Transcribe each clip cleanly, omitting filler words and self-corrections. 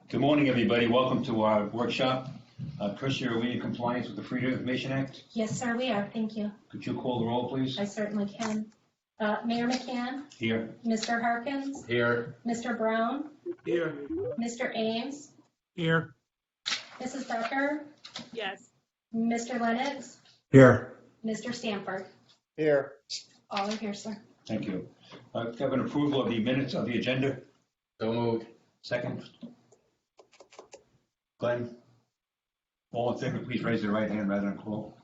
Good morning, everybody. Welcome to our workshop. Tricia, are we in compliance with the Freedom of Information Act? Yes, sir, we are. Thank you. Could you call the roll, please? I certainly can. Mayor McCann? Here. Mr. Harkins? Here. Mr. Brown? Here. Mr. Ames? Here. Mrs. Becker? Yes. Mr. Lennox? Here. Mr. Stanford? Here. All are here, sir. Thank you. Have an approval of the minutes of the agenda. So moved. Second. Glenn? All in favor, please raise your right hand rather than call.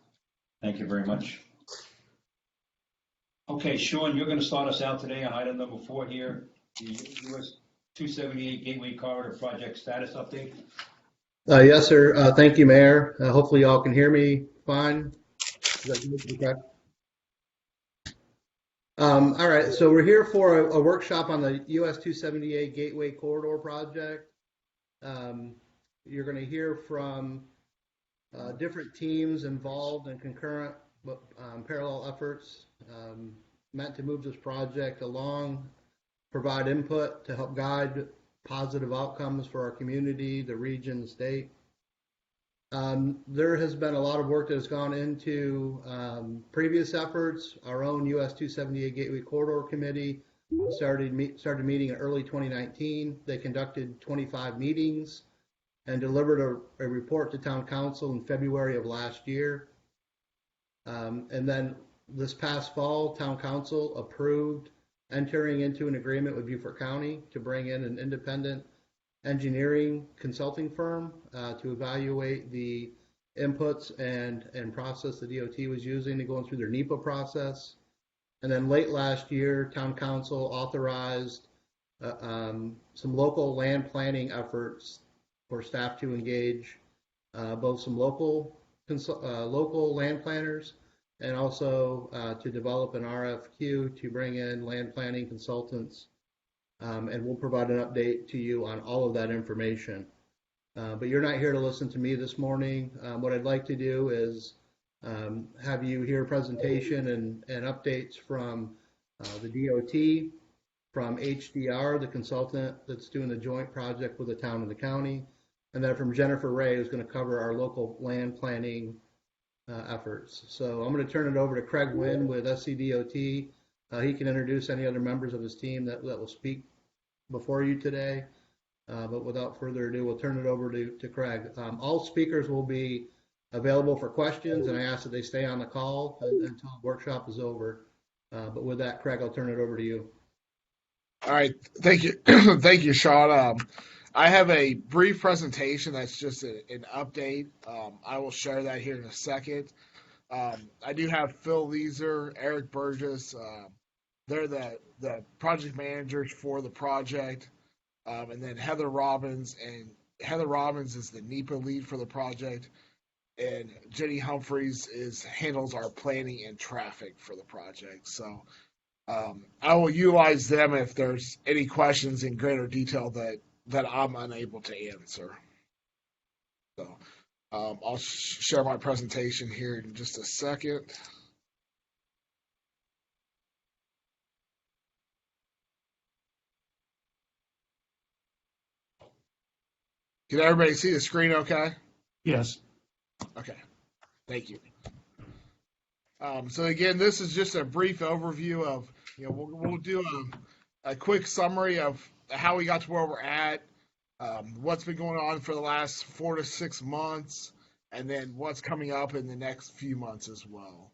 Thank you very much. Okay, Sean, you're going to start us out today on item number 4 here, the US 278 Gateway Corridor Project status update. Yes, sir. Thank you, Mayor. Hopefully y'all can hear me fine. Is that good? Okay. All right, so we're here for a workshop on the US 278 Gateway Corridor Project. You're going to hear from different teams involved in concurrent but parallel efforts meant to move this project along, provide input to help guide positive outcomes for our community, the region, the state. There has been a lot of work that has gone into previous efforts. Our own US 278 Gateway Corridor Committee started meeting in early 2019. They conducted 25 meetings and delivered a report to Town Council in February of last year. And then this past fall, Town Council approved entering into an agreement with Beaufort County to bring in an independent engineering consulting firm to evaluate the inputs and process the DOT was using to go through their NEPA process. And then late last year, Town Council authorized some local land planning efforts for staff to engage both some local land planners and also to develop an RFQ to bring in land planning consultants. And we'll provide an update to you on all of that information. But you're not here to listen to me this morning. What I'd like to do is have you hear a presentation and updates from the DOT, from HDR, the consultant that's doing the joint project with the town and the county, and then from Jennifer Ray, who's going to cover our local land planning efforts. So I'm going to turn it over to Craig Wynn with SCDOT. He can introduce any other members of his team that will speak before you today. But without further ado, we'll turn it over to Craig. All speakers will be available for questions, and I ask that they stay on the call until the workshop is over. But with that, Craig, I'll turn it over to you. All right. Thank you. Thank you, Sean. I have a brief presentation that's just an update. I will share that here in a second. I do have Phil Leeser, Eric Burgess. They're the project managers for the project. And then Heather Robbins. And Heather Robbins is the NEPA lead for the project. And Jenny Humphreys handles our planning and traffic for the project. So I will utilize them if there's any questions in greater detail that I'm unable to answer. So I'll share my presentation here in just a second. Can everybody see the screen okay? Yes. Okay. Thank you. So again, this is just a brief overview of, we'll do a quick summary of how we got to where we're at, what's been going on for the last 4 to 6 months, and then what's coming up in the next few months as well.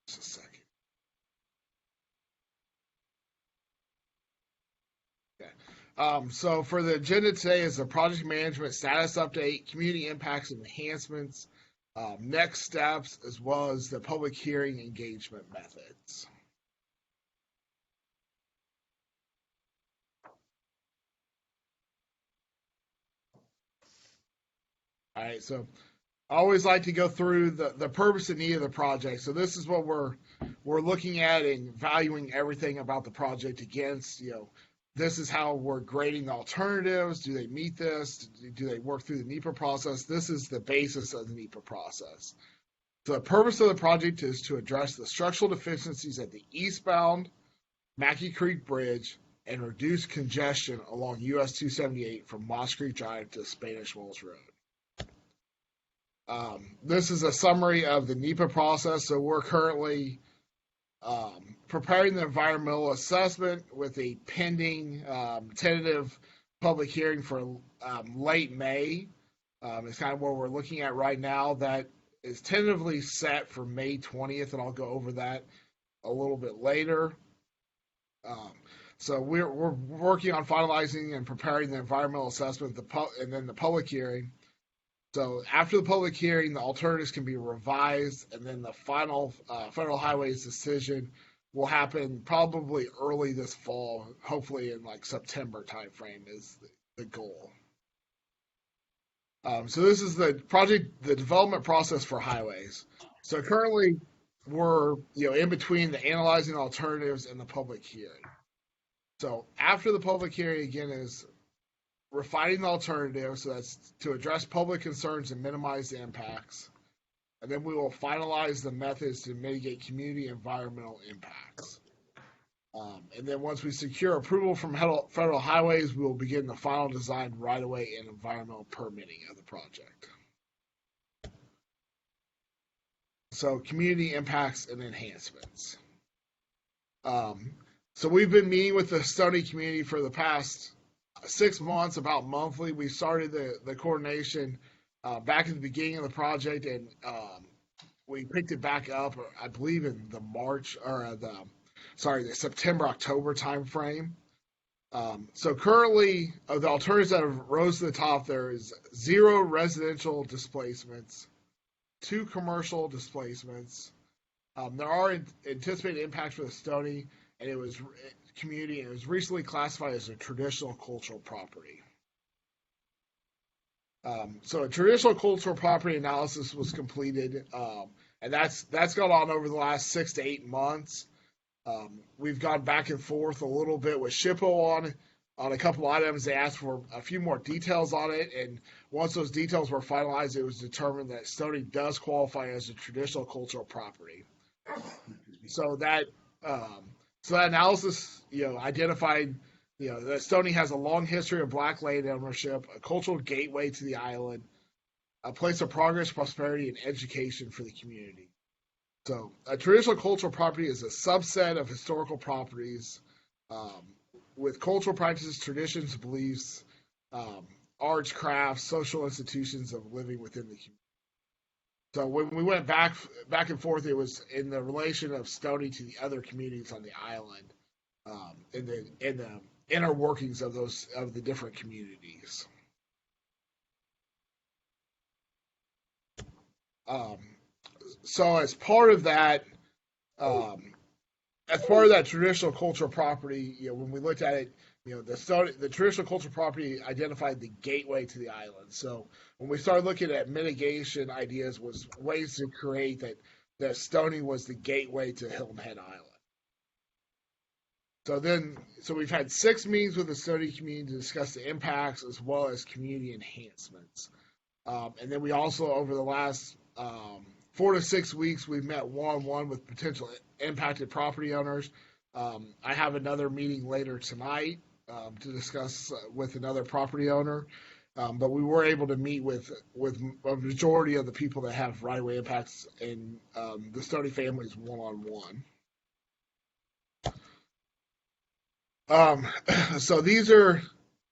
Just a second. Okay. So for the agenda today is the project management status update, community impacts and enhancements, next steps, as well as the public hearing engagement methods. All right, so I always like to go through the purpose and need of the project. So this is what we're looking at and valuing everything about the project against. This is how we're grading the alternatives. Do they meet this? Do they work through the NEPA process? This is the basis of the NEPA process. So the purpose of the project is to address the structural deficiencies at the eastbound Mackey Creek Bridge and reduce congestion along US 278 from Moss Creek Drive to Spanish Wells Road. This is a summary of the NEPA process. So we're currently preparing the environmental assessment with a pending tentative public hearing for late May. It's kind of what we're looking at right now. That is tentatively set for May 20th, and I'll go over that a little bit later. So we're working on finalizing and preparing the environmental assessment, and then the public hearing. So after the public hearing, the alternatives can be revised, and then the final Federal Highways decision will happen probably early this fall, hopefully in like September timeframe is the goal. So this is the development process for highways. So currently we're in between the analyzing alternatives and the public hearing. So after the public hearing, again, is refining the alternatives, so that's to address public concerns and minimize the impacts. And then we will finalize the methods to mitigate community environmental impacts. And then once we secure approval from Federal Highways, we will begin the final design, right-of-way, and environmental permitting of the project. So community impacts and enhancements. So we've been meeting with the Stony community for the past 6 months, about monthly. We started the coordination back at the beginning of the project, and we picked it back up, I believe, in the the September-October timeframe. So currently, of the alternatives that have rose to the top, there is 0 residential displacements, 2 commercial displacements. There are anticipated impacts for the Stony and it was community, and it was recently classified as a traditional cultural property. So a traditional cultural property analysis was completed, and that's gone on over the last 6 to 8 months. We've gone back and forth a little bit with SHPO on a couple items. They asked for a few more details on it, and once those details were finalized, it was determined that Stony does qualify as a traditional cultural property. So that analysis, identified, that Stony has a long history of Black land ownership, a cultural gateway to the island, a place of progress, prosperity, and education for the community. So a traditional cultural property is a subset of historical properties with cultural practices, traditions, beliefs, arts, crafts, social institutions of living within the community. So when we went back and forth, it was in the relation of Stony to the other communities on the island, in the inner workings of the different communities. So as part of that traditional cultural property, when we looked at it, the traditional cultural property identified the gateway to the island. So when we started looking at mitigation ideas, was ways to create that Stony was the gateway to Hilton Head Island. So we've had 6 meetings with the Stony community to discuss the impacts as well as community enhancements. And then we also, over the last 4 to 6 weeks, we've met one-on-one with potential impacted property owners. I have another meeting later tonight to discuss with another property owner. But we were able to meet with a majority of the people that have right-of-way impacts and the Stony families one-on-one. So these are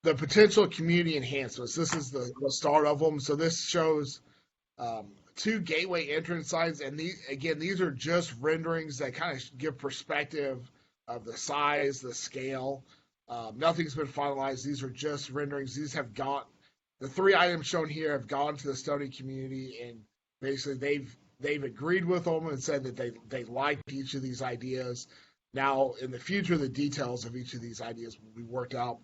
the potential community enhancements. This is the start of them. So this shows 2 gateway entrance signs, and these are just renderings that kind of give perspective of the size, the scale. Nothing's been finalized. These are just renderings. The 3 items shown here have gone to the Stony community, and basically they've agreed with them and said that they liked each of these ideas. Now, in the future, the details of each of these ideas will be worked out.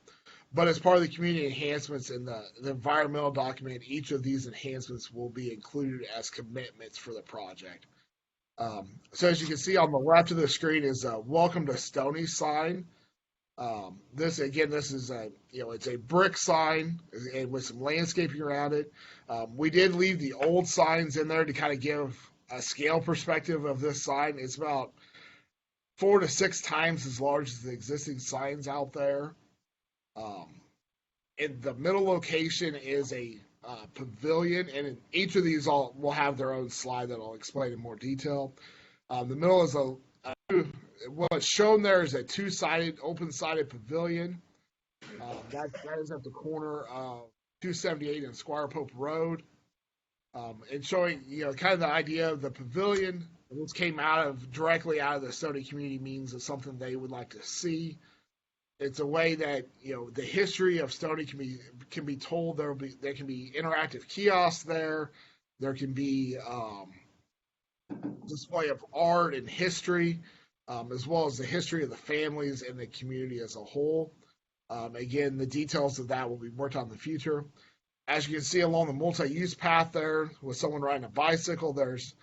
But as part of the community enhancements in the environmental document, each of these enhancements will be included as commitments for the project. So as you can see on the left of the screen is a Welcome to Stony sign. This is it's a brick sign and with some landscaping around it. We did leave the old signs in there to kind of give a scale perspective of this sign. It's about 4 to 6 times as large as the existing signs out there. In the middle location is a pavilion, and in each of these will have their own slide that I'll explain in more detail. The middle is what's shown there is a two-sided, open-sided pavilion. That is at the corner of 278 and Squire Pope Road. And showing, kind of the idea of the pavilion. This came directly out of the Stony community means is something they would like to see. It's a way that the history of Stony can be told. There can be interactive kiosks there. There can be display of art and history, as well as the history of the families and the community as a whole. Again, the details of that will be worked on in the future. As you can see along the multi-use path there, with someone riding a bicycle, there's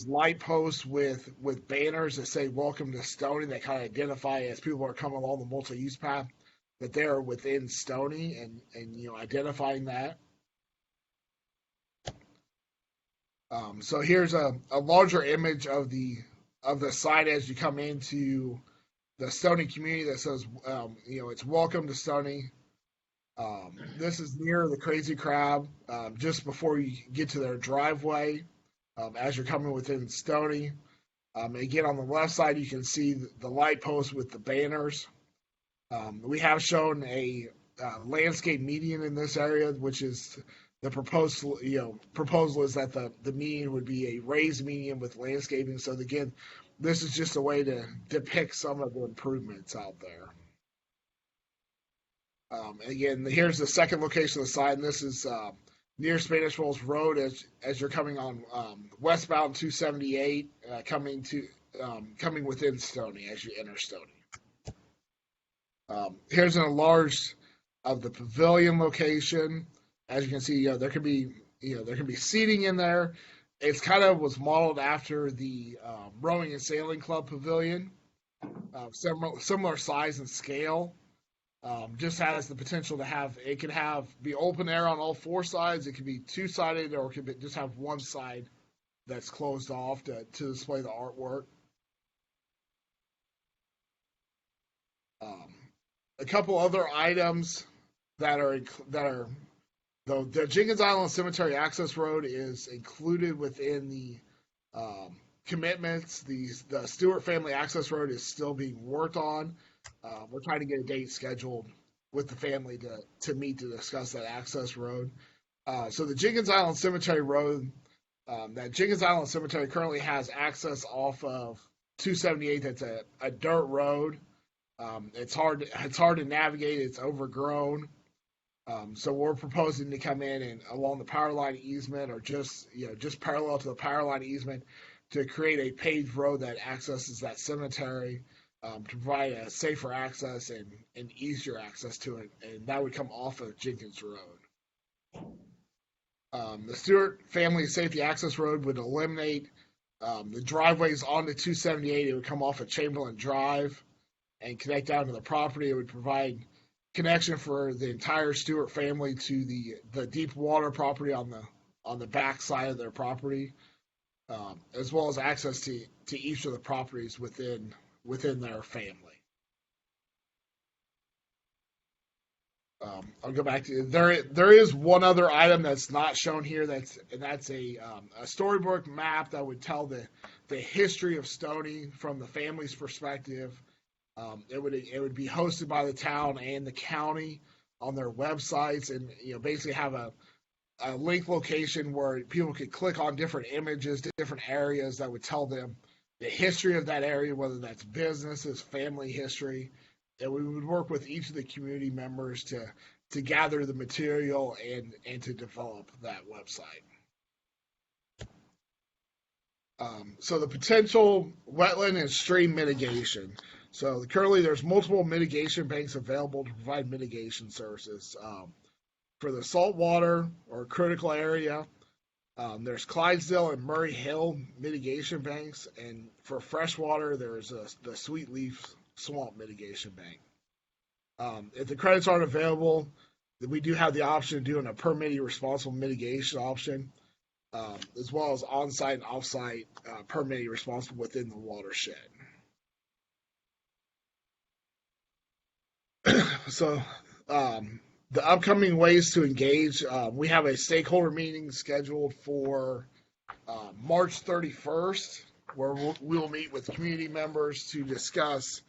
light posts with banners that say "Welcome to Stony." That kind of identify as people are coming along the multi-use path that they are within Stony, and identifying that. So here's a larger image of the site as you come into the Stony community that says, it's "Welcome to Stony." This is near the Crazy Crab, just before you get to their driveway, as you're coming within Stony. Again, on the left side, you can see the light post with the banners. We have shown a landscape median in this area, which is the proposal is that the median would be a raised median with landscaping. So again, this is just a way to depict some of the improvements out there. Again, here's the second location of the site, and this is near Spanish Wells Road as you're coming on westbound 278, coming within Stony as you enter Stony. Here's an enlarged of the pavilion location. As you can see, there can be seating in there. It's kind of was modeled after the Rowing and Sailing Club pavilion, similar size and scale. Just has the potential to be open air on all 4 sides. It could be 2-sided, or it could just have one side that's closed off to display the artwork. A couple other items that are the Jenkins Island Cemetery Access Road is included within the commitments. The Stuart Family Access Road is still being worked on. We're trying to get a date scheduled with the family to meet to discuss that access road. So the Jenkins Island Cemetery Road, that Jenkins Island Cemetery currently has access off of 278. That's a dirt road. It's hard to navigate. It's overgrown. So we're proposing to come in and along the power line easement, or just parallel to the power line easement, to create a paved road that accesses that cemetery. To provide a safer access and easier access to it, and that would come off of Jenkins Road. The Stuart Family Safety Access Road would eliminate the driveways onto 278. It would come off of Chamberlain Drive and connect down to the property. It would provide connection for the entire Stuart family to the deep water property on the back side of their property, as well as access to each of the properties within their family. I'll go back to there is one other item that's not shown here. That's a storybook map that would tell the history of Stony from the family's perspective. It would be hosted by the town and the county on their websites, and basically have a link location where people could click on different images to different areas that would tell them the history of that area, whether that's businesses, family history. And we would work with each of the community members to gather the material and to develop that website. So the potential wetland and stream mitigation. So currently there's multiple mitigation banks available to provide mitigation services. For the saltwater or critical area, there's Clydesdale and Murray Hill mitigation banks, and for freshwater, there's the Sweet Leaf Swamp mitigation bank. If the credits aren't available, then we do have the option of doing a permitting responsible mitigation option, as well as on-site and off-site permitting responsible within the watershed. So the upcoming ways to engage, we have a stakeholder meeting scheduled for March 31st, where we'll meet with community members to discuss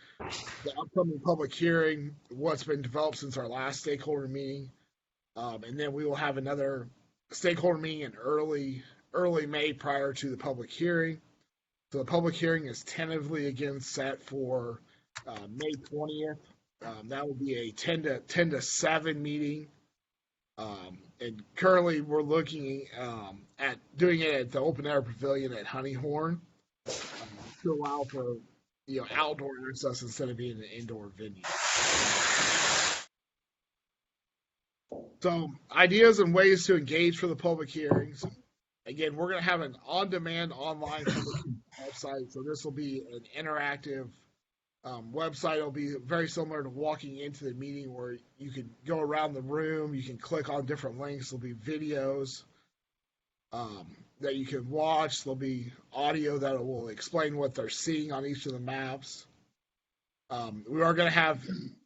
the upcoming public hearing, what's been developed since our last stakeholder meeting, and then we will have another stakeholder meeting in early May prior to the public hearing. So the public hearing is tentatively again set for May 20th. That will be a 10 to 7 meeting. And currently we're looking at doing it at the open air pavilion at Honeyhorn to allow for outdoor access instead of being an indoor venue. So ideas and ways to engage for the public hearings. Again, we're going to have an on-demand online website. So this will be an interactive website. It'll be very similar to walking into the meeting, where you can go around the room, you can click on different links. There'll be videos that you can watch. There'll be audio that will explain what they're seeing on each of the maps. We are going to have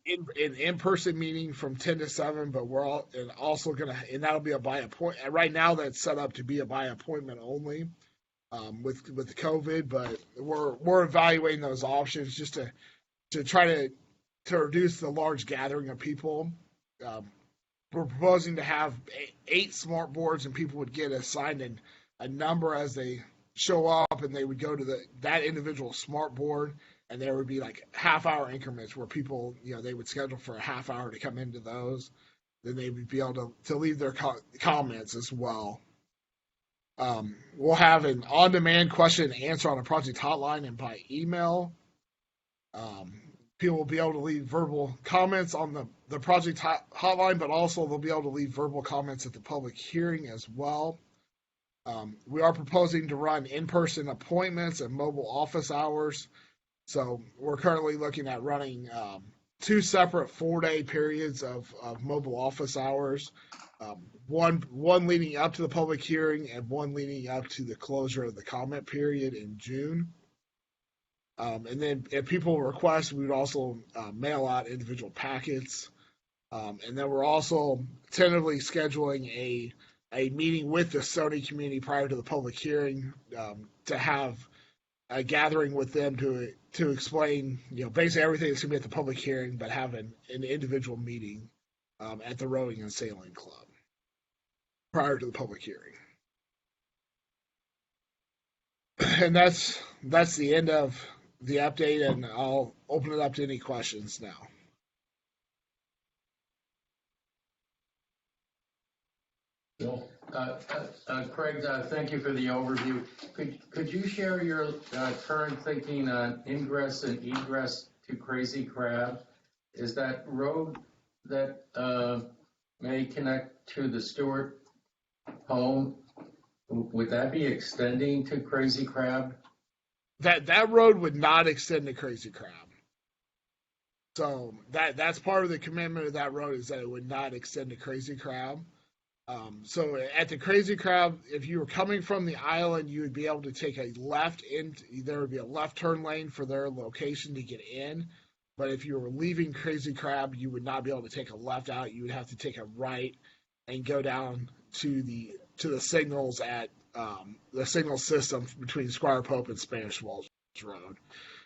an in-person meeting from 10 to 7, but we're also going to, and that'll be a by appointment. Right now that's set up to be a by appointment only with the COVID, but we're evaluating those options just to try to reduce the large gathering of people. We're proposing to have 8 smart boards, and people would get assigned a number as they show up, and they would go to that individual smart board, and there would be like half-hour increments where people, they would schedule for a half hour to come into those. Then they would be able to leave their comments as well. We'll have an on-demand question and answer on a project hotline and by email. People will be able to leave verbal comments on the project hotline, but also they'll be able to leave verbal comments at the public hearing as well. We are proposing to run in-person appointments and mobile office hours. So we're currently looking at running 2 separate 4-day periods of mobile office hours, one leading up to the public hearing and one leading up to the closure of the comment period in June. And then if people request, we would also mail out individual packets. And then we're also tentatively scheduling a meeting with the Sony community prior to the public hearing to have a gathering with them to explain, basically everything that's going to be at the public hearing, but have an individual meeting at the Rowing and Sailing Club prior to the public hearing. And that's the end of the update, and I'll open it up to any questions now. Craig, thank you for the overview. Could you share your current thinking on ingress and egress to Crazy Crab? Is that road that may connect to the Stuart home, would that be extending to Crazy Crab? That road would not extend to Crazy Crab. So that's part of the commitment of that road, is that it would not extend to Crazy Crab. So at the Crazy Crab, if you were coming from the island, you would be able to take a left in. There would be a left turn lane for their location to get in. But if you were leaving Crazy Crab, you would not be able to take a left out. You would have to take a right and go down to the signals at the signal system between Squire Pope and Spanish Walls Road.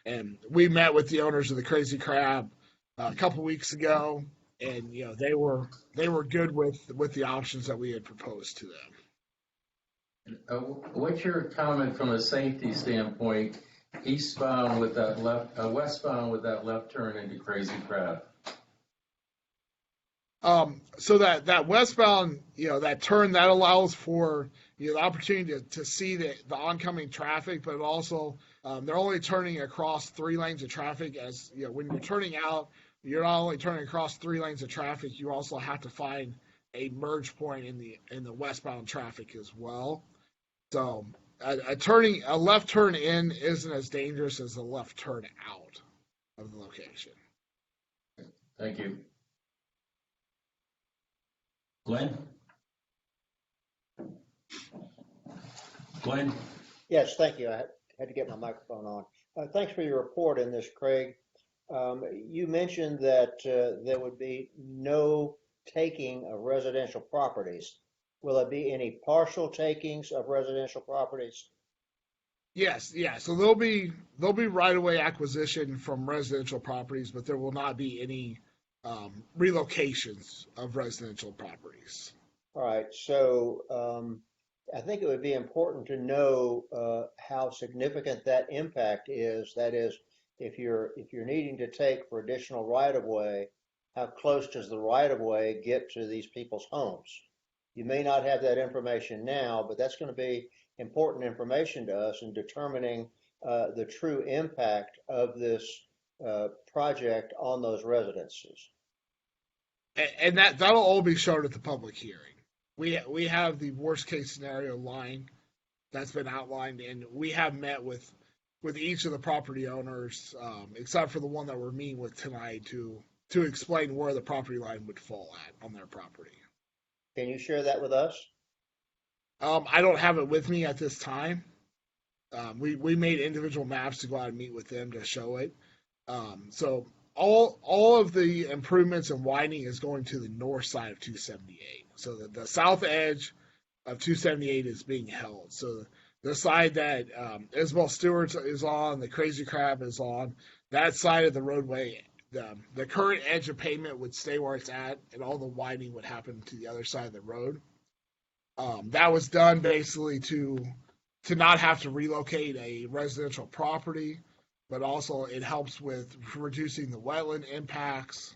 And we met with the owners of the Crazy Crab a couple weeks ago, and they were good with the options that we had proposed to them. What's your comment from a safety standpoint, eastbound with that westbound with that left turn into Crazy Crab? So that westbound, that turn, that allows for the opportunity to see the oncoming traffic, but also they're only turning across 3 lanes of traffic. As when you're turning out, you're not only turning across 3 lanes of traffic, you also have to find a merge point in the westbound traffic as well. So a left turn in isn't as dangerous as a left turn out of the location. Thank you. Glenn? Glenn? Yes, thank you. I had to get my microphone on. Thanks for your report in this, Craig. You mentioned that there would be no taking of residential properties. Will there be any partial takings of residential properties? Yes, yeah. So there'll be right-of-way acquisition from residential properties, but there will not be any relocations of residential properties. All right, so I think it would be important to know how significant that impact is. That is, if you're needing to take for additional right-of-way, how close does the right-of-way get to these people's homes? You may not have that information now, but that's going to be important information to us in determining the true impact of this project on those residences. And that'll all be shown at the public hearing. We have the worst case scenario line that's been outlined, and we have met with each of the property owners, except for the one that we're meeting with tonight, to explain where the property line would fall at on their property. Can you share that with us? I don't have it with me at this time. We made individual maps to go out and meet with them to show it. So all of the improvements and widening is going to the north side of 278. So the south edge of 278 is being held. So the side that Isabel Stewart is on, the Crazy Crab is on, that side of the roadway, the current edge of pavement would stay where it's at, and all the widening would happen to the other side of the road. That was done basically to not have to relocate a residential property, but also it helps with reducing the wetland impacts,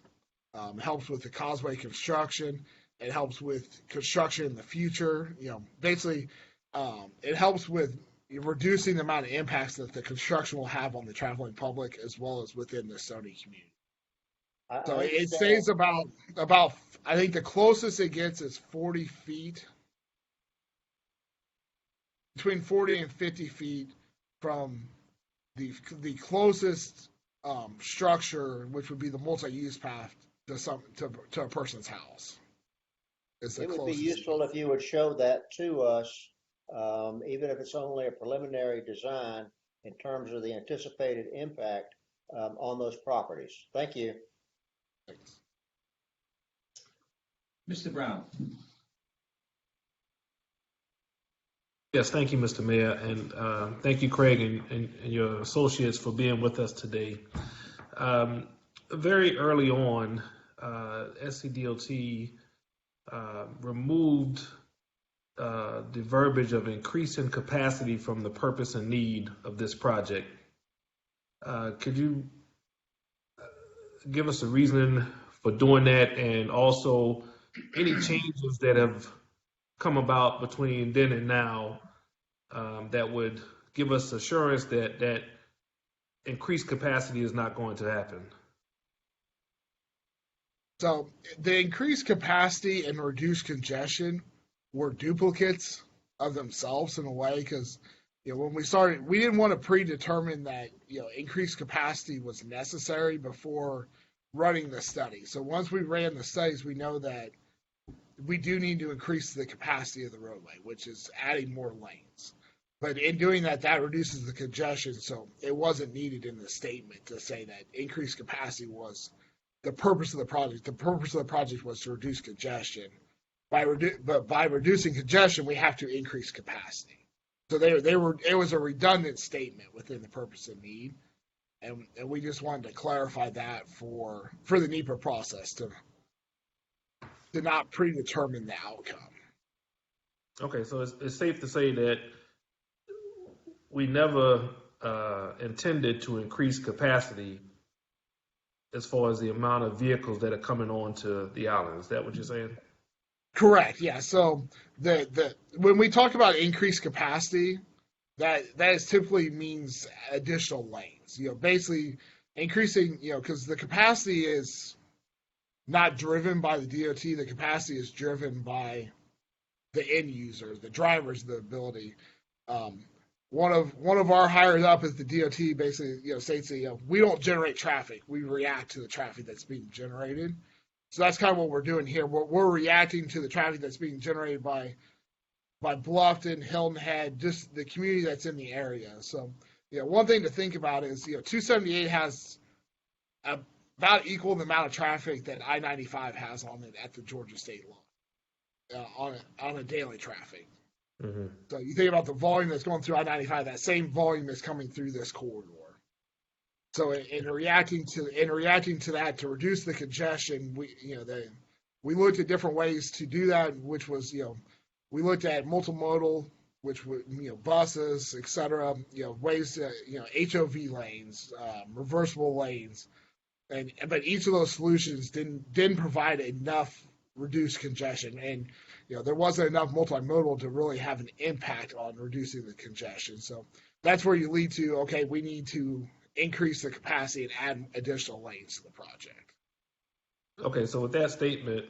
helps with the causeway construction, it helps with construction in the future. Basically, it helps with reducing the amount of impacts that the construction will have on the traveling public as well as within the Stony community. So it stays about I think the closest it gets is 40 feet, between 40 and 50 feet from the closest structure, which would be the multi-use path to a person's house. It would be useful if you would show that to us, even if it's only a preliminary design in terms of the anticipated impact on those properties. Thank you. Thanks. Mr. Brown. Yes, thank you, Mr. Mayor, and thank you, Craig, and your associates for being with us today. Very early on, SCDOT removed the verbiage of increasing capacity from the purpose and need of this project. Could you give us a reasoning for doing that, and also any changes that have come about between then and now that would give us assurance that increased capacity is not going to happen? So the increased capacity and reduced congestion were duplicates of themselves in a way, because when we started, we didn't want to predetermine that increased capacity was necessary before running the study. So once we ran the studies, we know that we do need to increase the capacity of the roadway, which is adding more lanes. But in doing that, that reduces the congestion, so it wasn't needed in the statement to say that increased capacity was the purpose of the project. The purpose of the project was to reduce congestion. But by reducing congestion, we have to increase capacity. So it was a redundant statement within the purpose and need, and we just wanted to clarify that for the NEPA process to not predetermine the outcome. Okay, so it's safe to say that we never intended to increase capacity as far as the amount of vehicles that are coming onto the island. Is that what you're saying? Correct. Yeah. So when we talk about increased capacity, that is typically means additional lanes. Basically increasing. Because the capacity is not driven by the DOT. The capacity is driven by the end user, the drivers, the ability. One of our higher up is the DOT. Basically, states that we don't generate traffic. We react to the traffic that's being generated. So that's kind of what we're doing here. We're reacting to the traffic that's being generated by Bluffton, Hilton Head, just the community that's in the area. So, one thing to think about is, 278 has about equal the amount of traffic that I-95 has on it at the Georgia state line on a daily traffic. Mm-hmm. So you think about the volume that's going through I-95, that same volume is coming through this corridor. So in reacting to that to reduce the congestion, we looked at different ways to do that, which was we looked at multimodal, which would buses, etc. Ways to HOV lanes, reversible lanes, but each of those solutions didn't provide enough reduced congestion, and there wasn't enough multimodal to really have an impact on reducing the congestion. So that's where you lead to, okay, we need to increase the capacity and add additional lanes to the project. Okay, so with that statement,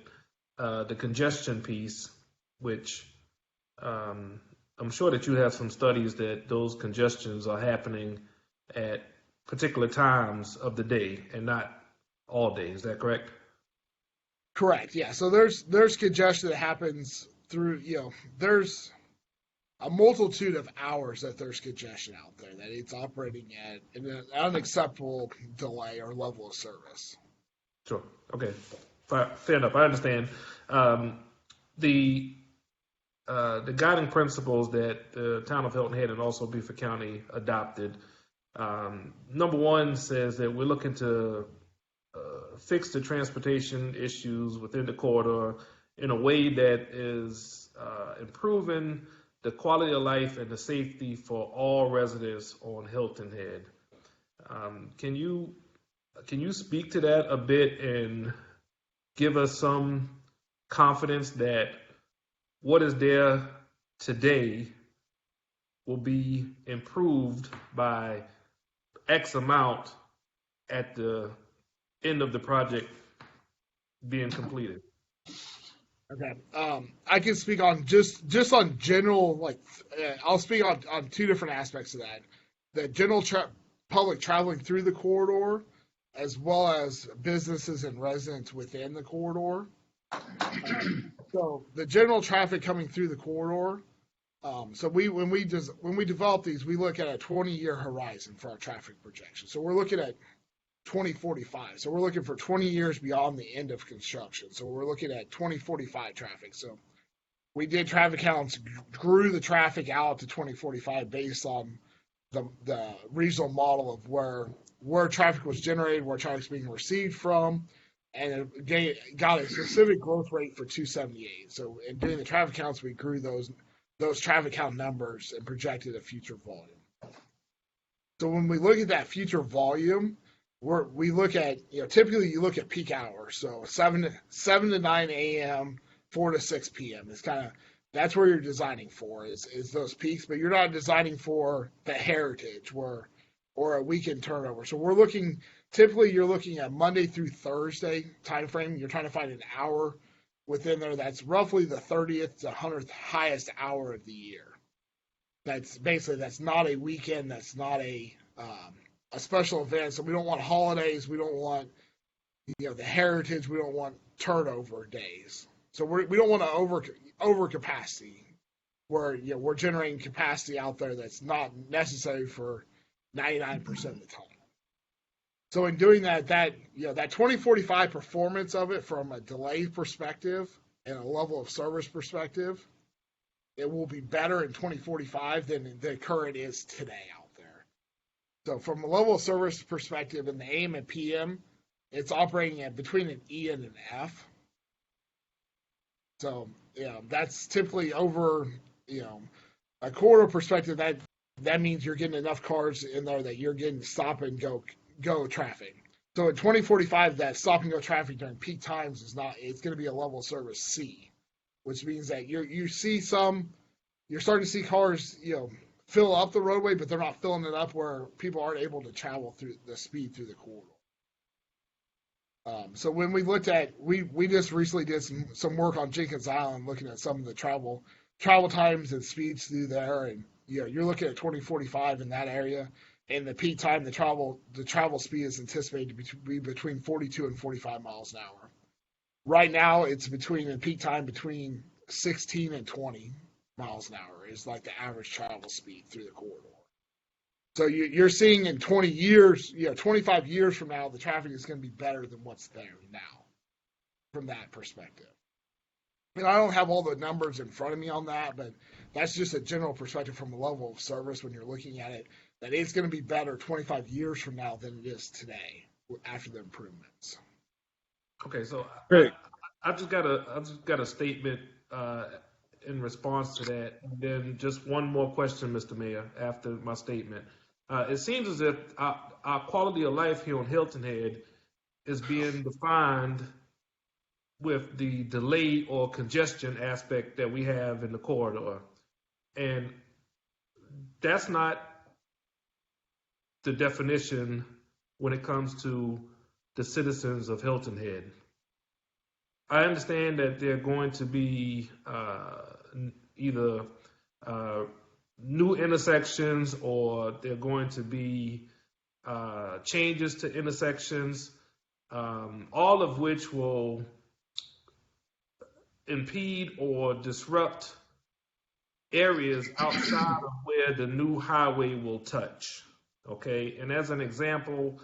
the congestion piece, which I'm sure that you have some studies that those congestions are happening at particular times of the day and not all day. Is that correct? Correct. Yeah. So there's congestion that happens through, there's a multitude of hours that there's congestion out there that it's operating at an unacceptable delay or level of service. Sure. Okay. Fair enough. I understand. The guiding principles that the town of Hilton Head and also Beaufort County adopted. Number one says that we're looking to fix the transportation issues within the corridor in a way that is improving the quality of life and the safety for all residents on Hilton Head. Can you speak to that a bit and give us some confidence that what is there today will be improved by X amount at the end of the project being completed? Okay. I can speak on just on general, I'll speak on two different aspects of that. The general public traveling through the corridor, as well as businesses and residents within the corridor. So the general traffic coming through the corridor. So when we develop these, we look at a 20-year horizon for our traffic projection. So we're looking at 2045. So we're looking for 20 years beyond the end of construction. So we're looking at 2045 traffic. So we did traffic counts, grew the traffic out to 2045 based on the regional model of where traffic was generated, where traffic's being received from, and it got a specific growth rate for 278. So in doing the traffic counts, we grew those traffic count numbers and projected a future volume. So when we look at that future volume, we look at, typically you look at peak hours. So 7 to 9 a.m., 4 to 6 p.m. is that's where you're designing for is those peaks, but you're not designing for the heritage or a weekend turnover. So typically you're looking at Monday through Thursday timeframe. You're trying to find an hour within there that's roughly the 30th to 100th highest hour of the year. That's not a weekend. That's not a special event. So we don't want holidays. We don't want the heritage. We don't want turnover days. So we don't want to over capacity where we're generating capacity out there that's not necessary for 99% of the time. So in doing that 2045 performance of it from a delay perspective and a level of service perspective, it will be better in 2045 than the current is today out there. So from a level of service perspective in the AM and PM, it's operating at between an E and an F. So that's typically over a corridor perspective. That means you're getting enough cars in there that you're getting stop and go traffic. So in 2045, that stop and go traffic during peak times it's going to be a level of service C, which means that you're starting to see cars fill up the roadway, but they're not filling it up where people aren't able to travel through the speed through the corridor. So when we looked at, we just recently did some work on Jenkins Island, looking at some of the travel times and speeds through there, and you're looking at 2045 in that area, and the peak time, the travel speed is anticipated to be between 42 and 45 miles an hour. Right now, it's between 16 and 20 miles an hour is like the average travel speed through the corridor. So you're seeing in 20 years, 25 years from now, the traffic is going to be better than what's there now from that perspective. And I don't have all the numbers in front of me on that, but that's just a general perspective from the level of service when you're looking at it, that it's going to be better 25 years from now than it is today after the improvements. Okay, so Great. I just got a statement in response to that, and then just one more question, Mr. Mayor, after my statement. It seems as if our quality of life here on Hilton Head is being defined with the delay or congestion aspect that we have in the corridor. And that's not the definition when it comes to the citizens of Hilton Head. I understand that there are going to be either new intersections or there are going to be changes to intersections, all of which will impede or disrupt areas outside of where the new highway will touch. Okay, and as an example,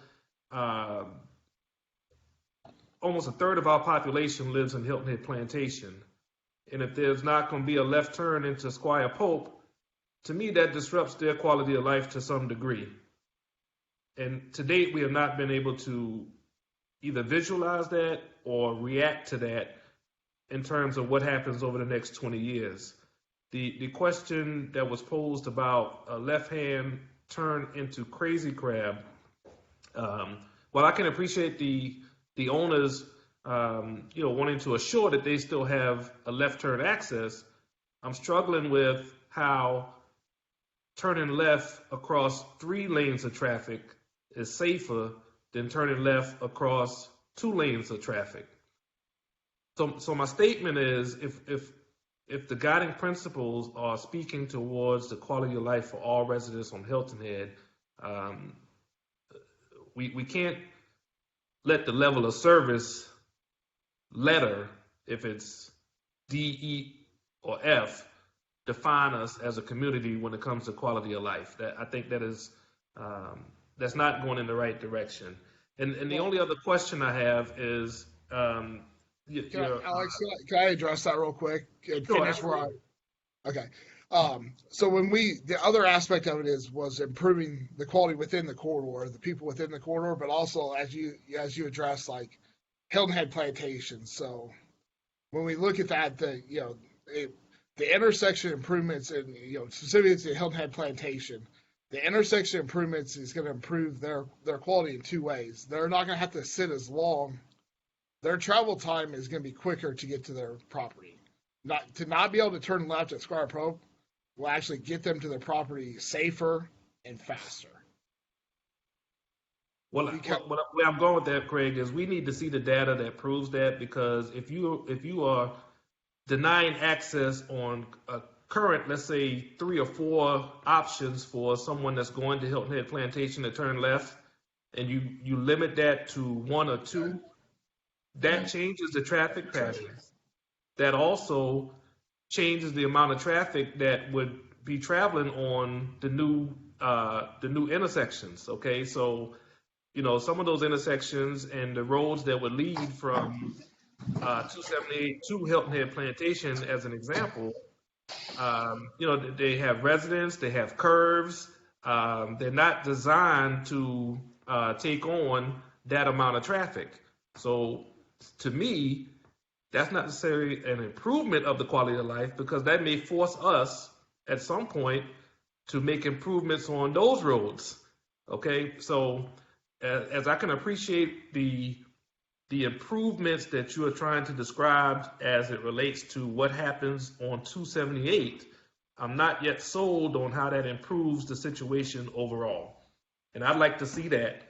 almost a third of our population lives in Hilton Head Plantation. And if there's not going to be a left turn into Squire Pope, to me that disrupts their quality of life to some degree. And to date, we have not been able to either visualize that or react to that in terms of what happens over the next 20 years. The question that was posed about a left-hand turn into Crazy Crab, while I can appreciate the owners wanting to assure that they still have a left turn access, I'm struggling with how turning left across 3 lanes of traffic is safer than turning left across 2 lanes of traffic. So my statement is, if the guiding principles are speaking towards the quality of life for all residents on Hilton Head, we can't let the level of service letter, if it's D, E, or F, define us as a community when it comes to quality of life. I think that is that's not going in the right direction. And the only other question I have is, Alex, can I address that real quick? Sure, Okay. So the other aspect of it was improving the quality within the corridor, the people within the corridor, but also as you address like Hilton Head Plantation. So when we look at that, the intersection improvements and specifically to Hilton Head Plantation, the intersection improvements is going to improve their quality in 2 ways. They're not going to have to sit as long. Their travel time is going to be quicker to get to their property. Not be able to turn left at Squire Pope will actually get them to their property safer and faster. Well, where I'm going with that, Craig, is we need to see the data that proves that, because if you are denying access on a current, let's say 3 or 4 options for someone that's going to Hilton Head Plantation to turn left, and you limit that to 1 or 2, that changes the traffic patterns. That also changes the amount of traffic that would be traveling on the new intersections. Okay, so some of those intersections and the roads that would lead from 278 to Hilton Head Plantation, as an example, they have residents, they have curves. They're not designed to take on that amount of traffic. So to me, that's not necessarily an improvement of the quality of life, because that may force us at some point to make improvements on those roads. Okay, so as I can appreciate the improvements that you are trying to describe as it relates to what happens on 278, I'm not yet sold on how that improves the situation overall. And I'd like to see that,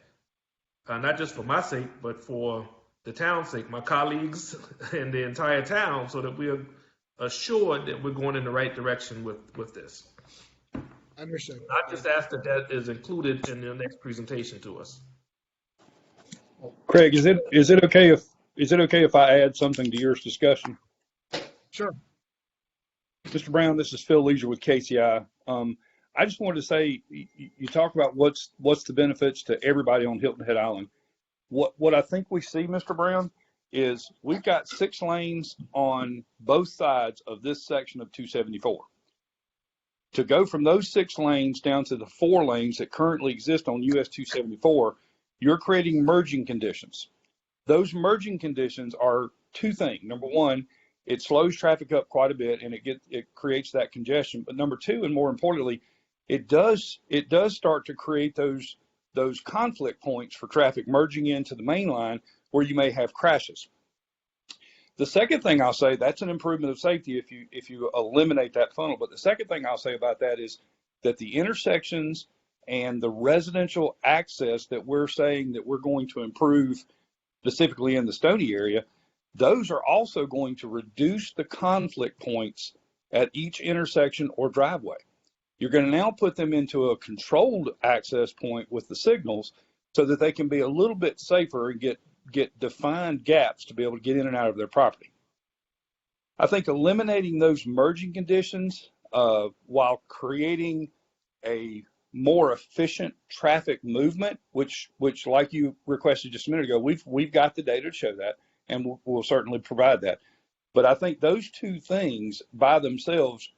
not just for my sake, but for the town's sake, my colleagues and the entire town, so that we're assured that we're going in the right direction with this. Understood. I just ask that is included in the next presentation to us. Craig, is it okay if I add something to yours discussion? Sure. Mr. Brown, this is Phil Leisure with KCI. I just wanted to say, you talk about what's the benefits to everybody on Hilton Head Island. What I think we see, Mr. Brown, is we've got 6 lanes on both sides of this section of 274. To go from those 6 lanes down to the 4 lanes that currently exist on US 274, you're creating merging conditions. Those merging conditions are 2 things. Number 1, it slows traffic up quite a bit and it creates that congestion. But number 2, and more importantly, it does start to create those conflict points for traffic merging into the main line where you may have crashes. The second thing I'll say, that's an improvement of safety if you eliminate that funnel. But the second thing I'll say about that is that the intersections and the residential access that we're saying that we're going to improve, specifically in the Stony area, those are also going to reduce the conflict points at each intersection or driveway. You're going to now put them into a controlled access point with the signals so that they can be a little bit safer and get defined gaps to be able to get in and out of their property. I think eliminating those merging conditions while creating a more efficient traffic movement, which like you requested just a minute ago, we've got the data to show that, and we'll certainly provide that. But I think those 2 things by themselves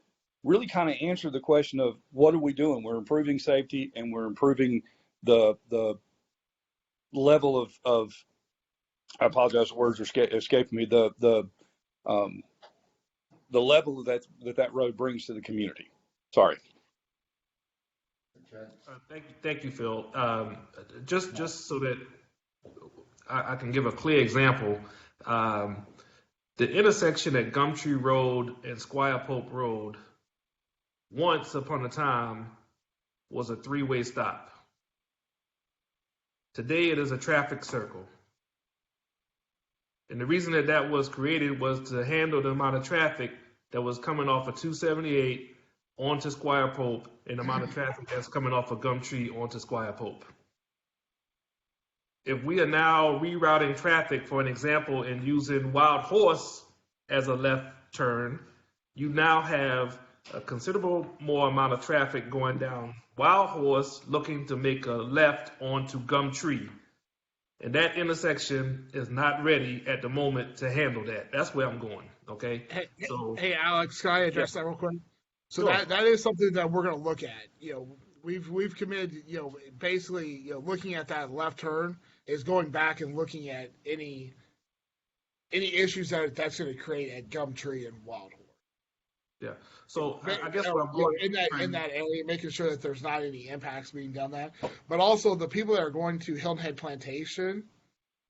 really kind of answer the question of what are we doing? We're improving safety and we're improving the level of I apologize, the words are escaping me, the level that road brings to the community. Sorry. Thank you, Phil. Just so that I can give a clear example, the intersection at Gumtree Road and Squire Pope Road, once upon a time, was a 3-way stop. Today it is a traffic circle. And the reason that was created was to handle the amount of traffic that was coming off of 278 onto Squire Pope and the amount of traffic that's coming off of Gumtree onto Squire Pope. If we are now rerouting traffic, for an example, and using Wild Horse as a left turn, you now have a considerable more amount of traffic going down Wild Horse looking to make a left onto Gumtree. And that intersection is not ready at the moment to handle that. That's where I'm going, okay? Hey, Alex, can I address that real quick? So Sure. that is something that we're going to look at. We've committed, basically, looking at that left turn is going back and looking at any issues that's going to create at Gumtree and Wild Horse. Yeah. So I guess what I'm going in that area, making sure that there's not any impacts being done that. But also the people that are going to Hilton Head Plantation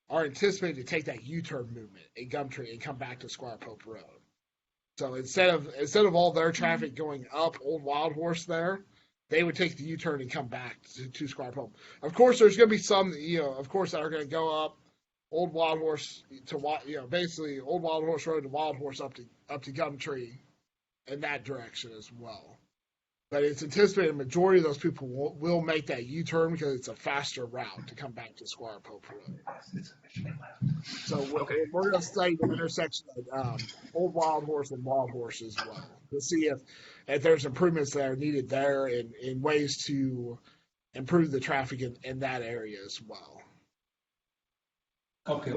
are anticipated to take that U-turn movement in Gumtree and come back to Squire Pope Road. So instead of all their traffic going up Old Wild Horse there, they would take the U-turn and come back to Squire Pope. Of course, there's going to be some, of course, that are going to go up Old Wild Horse to, basically Old Wild Horse Road to Wild Horse up to Gumtree in that direction as well. But it's anticipated a majority of those people will make that U-turn because it's a faster route to come back to Squire Pope Road. So we're going to study the intersection of Old Wild Horse and Wild Horse as well to see if there's improvements that are needed there in ways to improve the traffic in that area as well. Okay.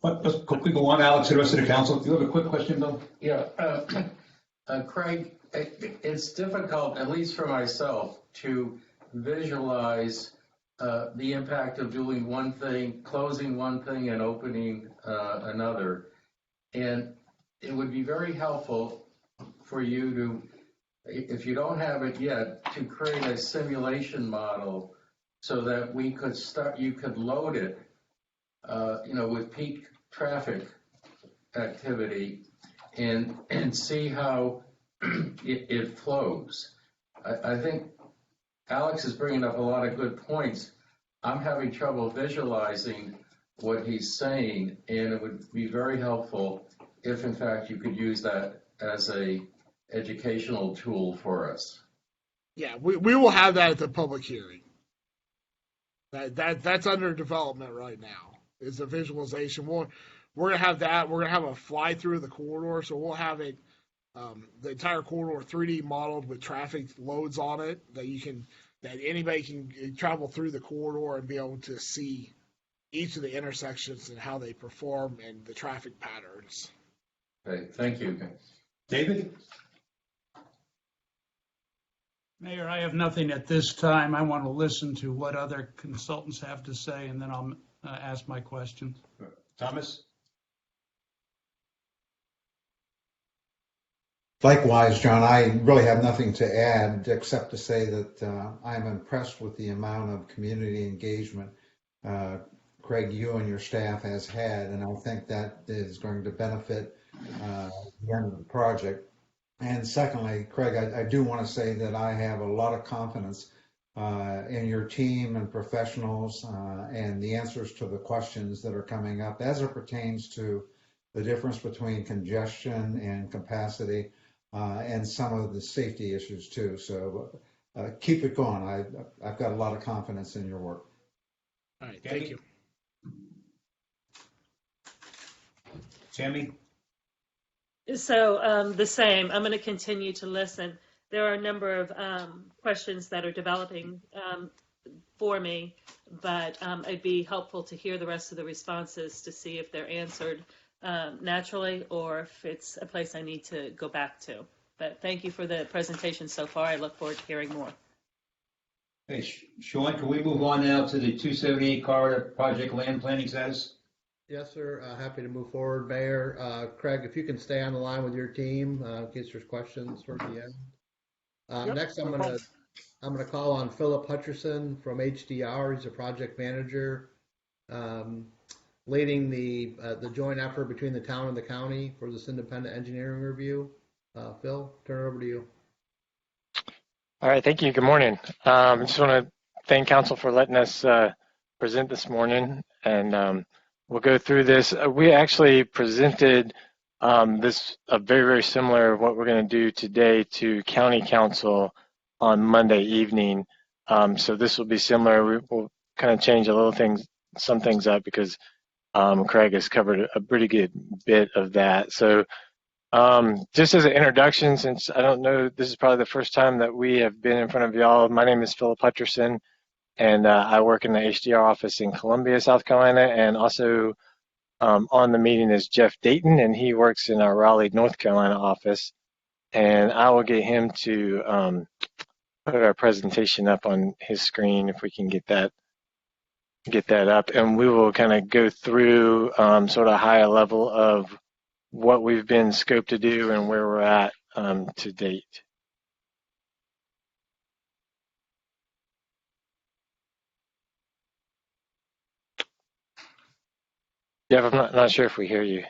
Let's quickly go on, Alex, the rest of the council. Do you have a quick question, though? Yeah, Craig, it's difficult, at least for myself, to visualize the impact of doing one thing, closing one thing, and opening another. And it would be very helpful for you to, if you don't have it yet, to create a simulation model so that we could you could load it, with peak traffic activity and see how it flows. I think Alex is bringing up a lot of good points. I'm having trouble visualizing what he's saying, and it would be very helpful if, in fact, you could use that as a educational tool for us. Yeah, we will have that at the public hearing. That's under development right now. Is a visualization. We're gonna have that. We're gonna have a fly through the corridor, so we'll have it the entire corridor 3D modeled with traffic loads on it that anybody can travel through the corridor and be able to see each of the intersections and how they perform and the traffic patterns. Okay, thank you. David? Mayor, I have nothing at this time. I want to listen to what other consultants have to say, and then I'll ask my questions. Thomas? Likewise, John, I really have nothing to add except to say that I'm impressed with the amount of community engagement Craig, you and your staff has had, and I think that is going to benefit the end of the project. And secondly, Craig, I do want to say that I have a lot of confidence in your team and professionals and the answers to the questions that are coming up as it pertains to the difference between congestion and capacity and some of the safety issues too. So keep it going. I've got a lot of confidence in your work. All right, thank you. Tammy? So the same. I'm going to continue to listen. There are a number of questions that are developing for me, but it'd be helpful to hear the rest of the responses to see if they're answered naturally or if it's a place I need to go back to. But thank you for the presentation so far. I look forward to hearing more. Hey, Sean, can we move on now to the 278 corridor project land planning status? Yes, sir. Happy to move forward, Mayor. Craig, if you can stay on the line with your team in case there's questions toward the end. Next, I'm gonna call on Philip Hutcherson from HDR. He's a project manager, leading the joint effort between the town and the county for this independent engineering review. Phil, turn it over to you. All right, thank you. Good morning. I just want to thank council for letting us present this morning, and we'll go through this. We actually presented this very, very similar what we're going to do today to county council on Monday evening. So this will be similar. We'll kind of change some things up because Craig has covered a pretty good bit of that. So just as an introduction, since I don't know, this is probably the first time that we have been in front of y'all. My name is Philip Hutcherson, and I work in the HDR office in Columbia, South Carolina, and also on the meeting is Jeff Dayton, and he works in our Raleigh, North Carolina office. And I will get him to put our presentation up on his screen if we can get that up, and we will kind of go through sort of higher level of what we've been scoped to do and where we're at to date. Jeff, I'm not sure if we hear you.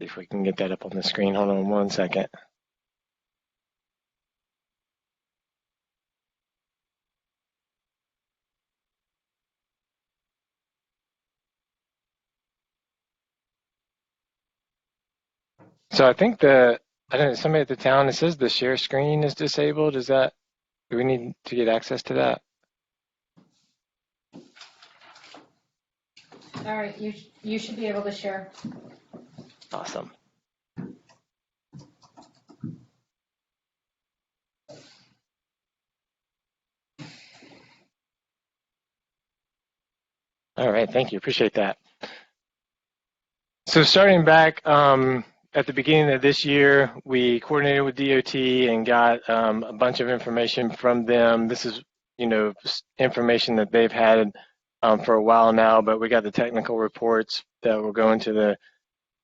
See if we can get that up on the screen. Hold on one second. So I think I don't know, somebody at the town, it says the share screen is disabled. Do we need to get access to that? All right, you should be able to share. Awesome. All right, thank you. Appreciate that. So starting back at the beginning of this year, we coordinated with DOT and got a bunch of information from them. This is, information that they've had for a while now, but we got the technical reports that will go into the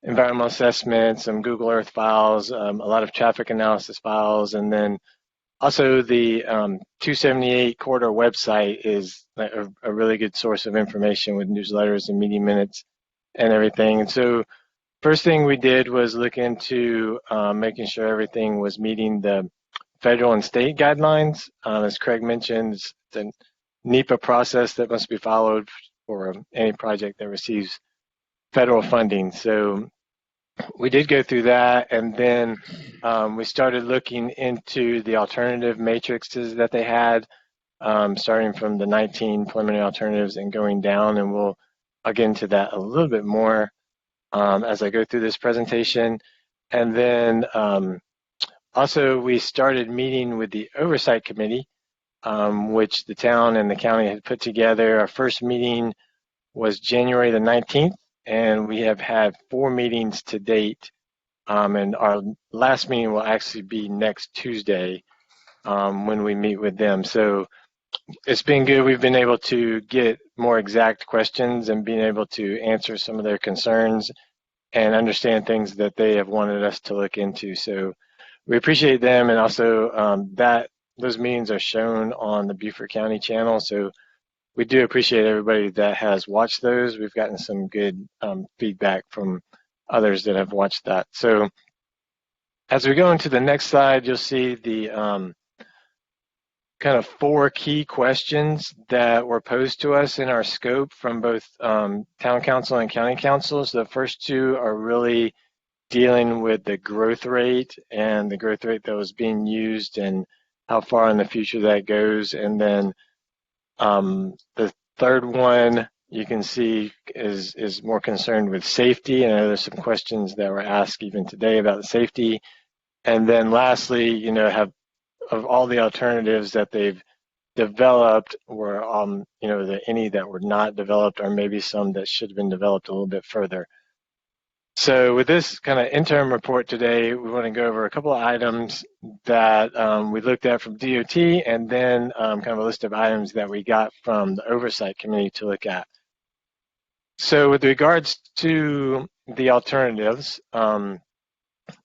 environmental assessments, some Google Earth files, a lot of traffic analysis files, and then also the 278 corridor website is a really good source of information with newsletters and meeting minutes and everything. And so first thing we did was look into making sure everything was meeting the federal and state guidelines. As Craig mentioned, it's the NEPA process that must be followed for any project that receives federal funding. So we did go through that, and then we started looking into the alternative matrices that they had, starting from the 19 preliminary alternatives and going down, and I'll get into that a little bit more as I go through this presentation. And then also we started meeting with the Oversight Committee, which the town and the county had put together. Our first meeting was January the 19th, and we have had 4 meetings to date. And our last meeting will actually be next Tuesday when we meet with them. So it's been good. We've been able to get more exact questions and being able to answer some of their concerns and understand things that they have wanted us to look into. So we appreciate them, and also those meetings are shown on the Beaufort County channel. So we do appreciate everybody that has watched those. We've gotten some good feedback from others that have watched that. So as we go into the next slide, you'll see the kind of 4 key questions that were posed to us in our scope from both town council and county council. So the first 2 are really dealing with the growth rate and the growth rate that was being used and how far in the future that goes. And then the third one you can see is more concerned with safety. And I know there's some questions that were asked even today about the safety. And then lastly, of all the alternatives that they've developed, were there any that were not developed, or maybe some that should have been developed a little bit further. So with this kind of interim report today, we want to go over a couple of items that we looked at from DOT, and then kind of a list of items that we got from the Oversight Committee to look at. So with regards to the alternatives, and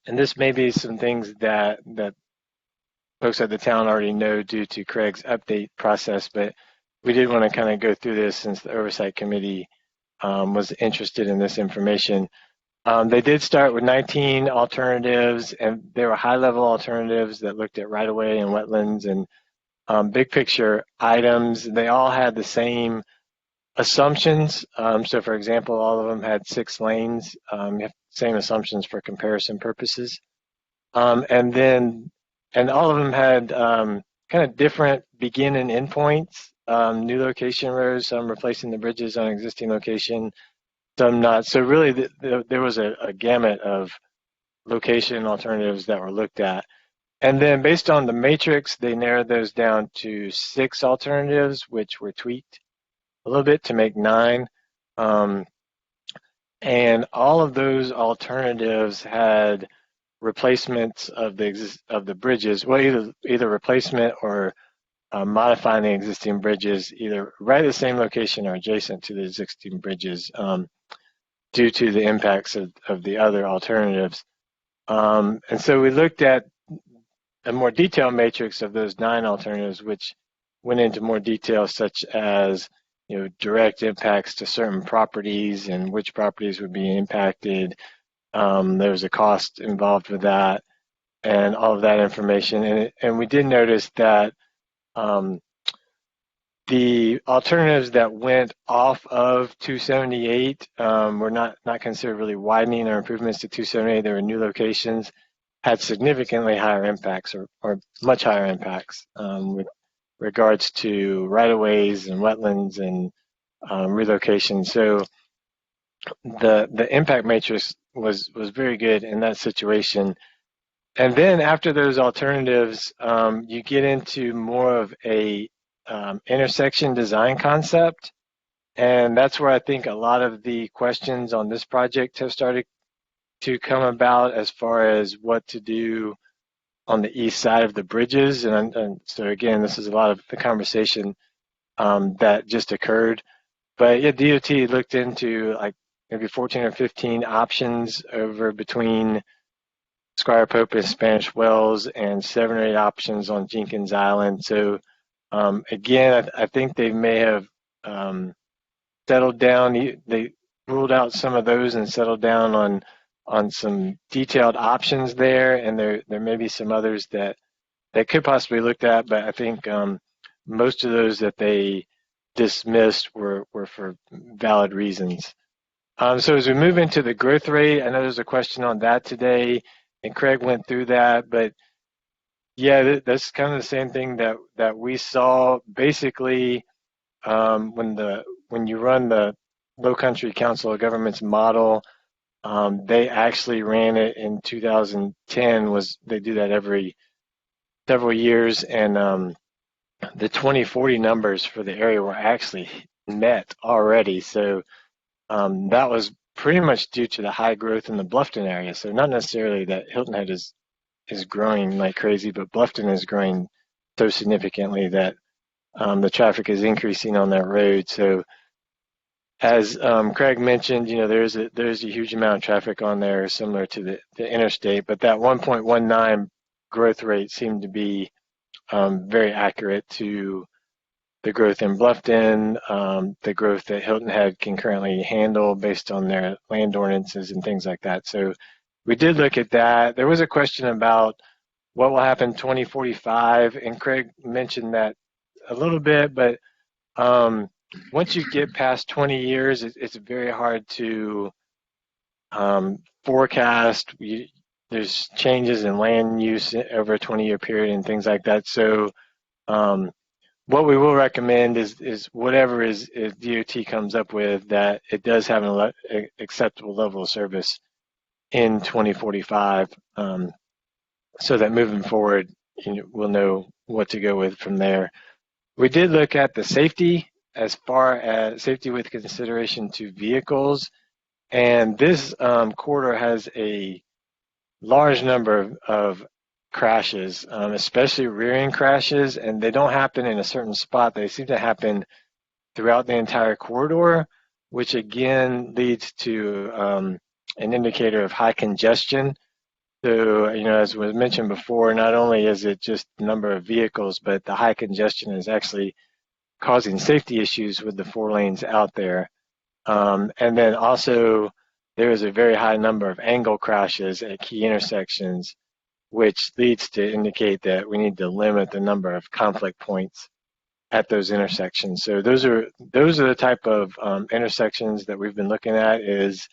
this may be some things that folks at the town already know due to Craig's update process, but we did want to kind of go through this since the Oversight Committee was interested in this information. They did start with 19 alternatives, and they were high-level alternatives that looked at right-of-way and wetlands and big picture items. They all had the same assumptions. So for example, all of them had 6 lanes, same assumptions for comparison purposes. And all of them had kind of different begin and end points, new location roads, some replacing the bridges on existing location, some not. So really there was a gamut of location alternatives that were looked at. And then based on the matrix, they narrowed those down to 6 alternatives, which were tweaked a little bit to make 9. And all of those alternatives had replacements of the bridges, well, either replacement or modifying the existing bridges, either right at the same location or adjacent to the existing bridges, due to the impacts of the other alternatives. And so we looked at a more detailed matrix of those 9 alternatives, which went into more detail, such as direct impacts to certain properties and which properties would be impacted. There was a cost involved with that and all of that information. And we did notice that the alternatives that went off of 278 were not considered really widening or improvements to 278. There were new locations, had significantly higher impacts or much higher impacts with regards to right-of-ways and wetlands and relocation. So the impact matrix was very good in that situation. And then after those alternatives, you get into more of a intersection design concept. And that's where I think a lot of the questions on this project have started to come about, as far as what to do on the east side of the bridges. And so again, this is a lot of the conversation that just occurred. But yeah, DOT looked into like maybe 14 or 15 options over between Squire Pope and Spanish Wells, and 7 or 8 options on Jenkins Island. So again, I think they may have settled down. They ruled out some of those and settled down on some detailed options there, and there may be some others that could possibly looked at, but I think most of those that they dismissed were for valid reasons. So as we move into the growth rate, I know there's a question on that today, and Craig went through that, but yeah, that's kind of the same thing that we saw. Basically, when you run the Low Country Council of Governments model, they actually ran it in 2010. They do that every several years, and the 2040 numbers for the area were actually met already. So that was pretty much due to the high growth in the Bluffton area. So not necessarily that Hilton Head is growing like crazy, but Bluffton is growing so significantly that the traffic is increasing on that road. So as Craig mentioned, there's a huge amount of traffic on there, similar to the interstate, but that 1.19 growth rate seemed to be very accurate to the growth in Bluffton, the growth that Hilton Head can currently handle based on their land ordinances and things like that. So we did look at that. There was a question about what will happen 2045, and Craig mentioned that a little bit, but once you get past 20 years, it's very hard to forecast. There's changes in land use over a 20-year period and things like that. So what we will recommend is whatever is DOT comes up with, that it does have an acceptable level of service in 2045, so that moving forward, we'll know what to go with from there. We did look at the safety, as far as safety with consideration to vehicles, and this corridor has a large number of crashes, especially rear-end crashes, and they don't happen in a certain spot. They seem to happen throughout the entire corridor, which again leads to an indicator of high congestion. So, as was mentioned before, not only is it just the number of vehicles, but the high congestion is actually causing safety issues with the 4 lanes out there. And then also there is a very high number of angle crashes at key intersections, which leads to indicate that we need to limit the number of conflict points at those intersections. So those are the type of intersections that we've been looking at, is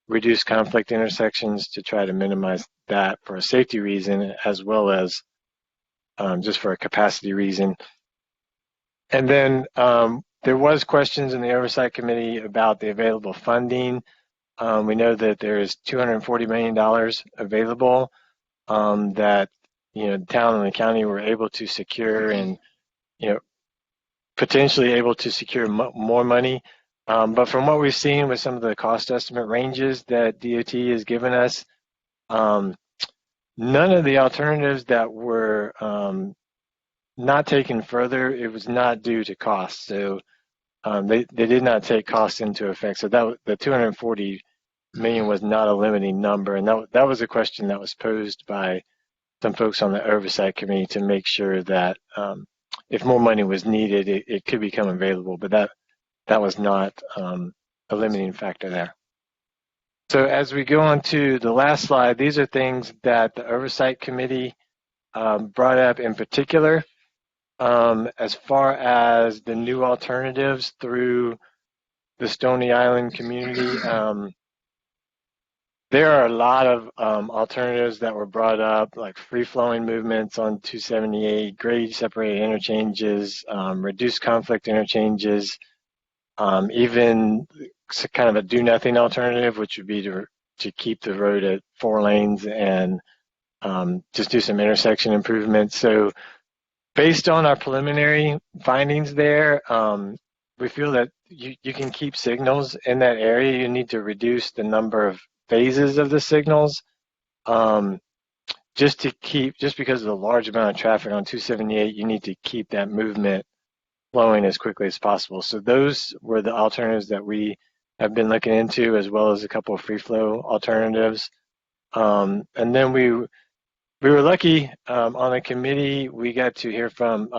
reduce conflict intersections to try to minimize that for a safety reason, as well as just for a capacity reason. And then there was questions in the Oversight Committee about the available funding. We know that there is $240 million available that the town and the county were able to secure, and potentially able to secure more money. But from what we've seen with some of the cost estimate ranges that DOT has given us, none of the alternatives that were not taken further, it was not due to cost. So they did not take costs into effect. So that the 240 million was not a limiting number, and that was a question that was posed by some folks on the Oversight Committee to make sure that if more money was needed, it could become available. But that was not a limiting factor there. So as we go on to the last slide, these are things that the Oversight Committee brought up in particular. As far as the new alternatives through the Stony Island community, there are a lot of alternatives that were brought up, like free-flowing movements on 278, grade-separated interchanges, reduced conflict interchanges, even kind of a do-nothing alternative, which would be to keep the road at 4 lanes and just do some intersection improvements. So based on our preliminary findings there, we feel that you can keep signals in that area. You need to reduce the number of phases of the signals, just because of the large amount of traffic on 278, you need to keep that movement flowing as quickly as possible. So those were the alternatives that we have been looking into, as well as a couple of free flow alternatives. And then we were lucky on the committee. We got to hear from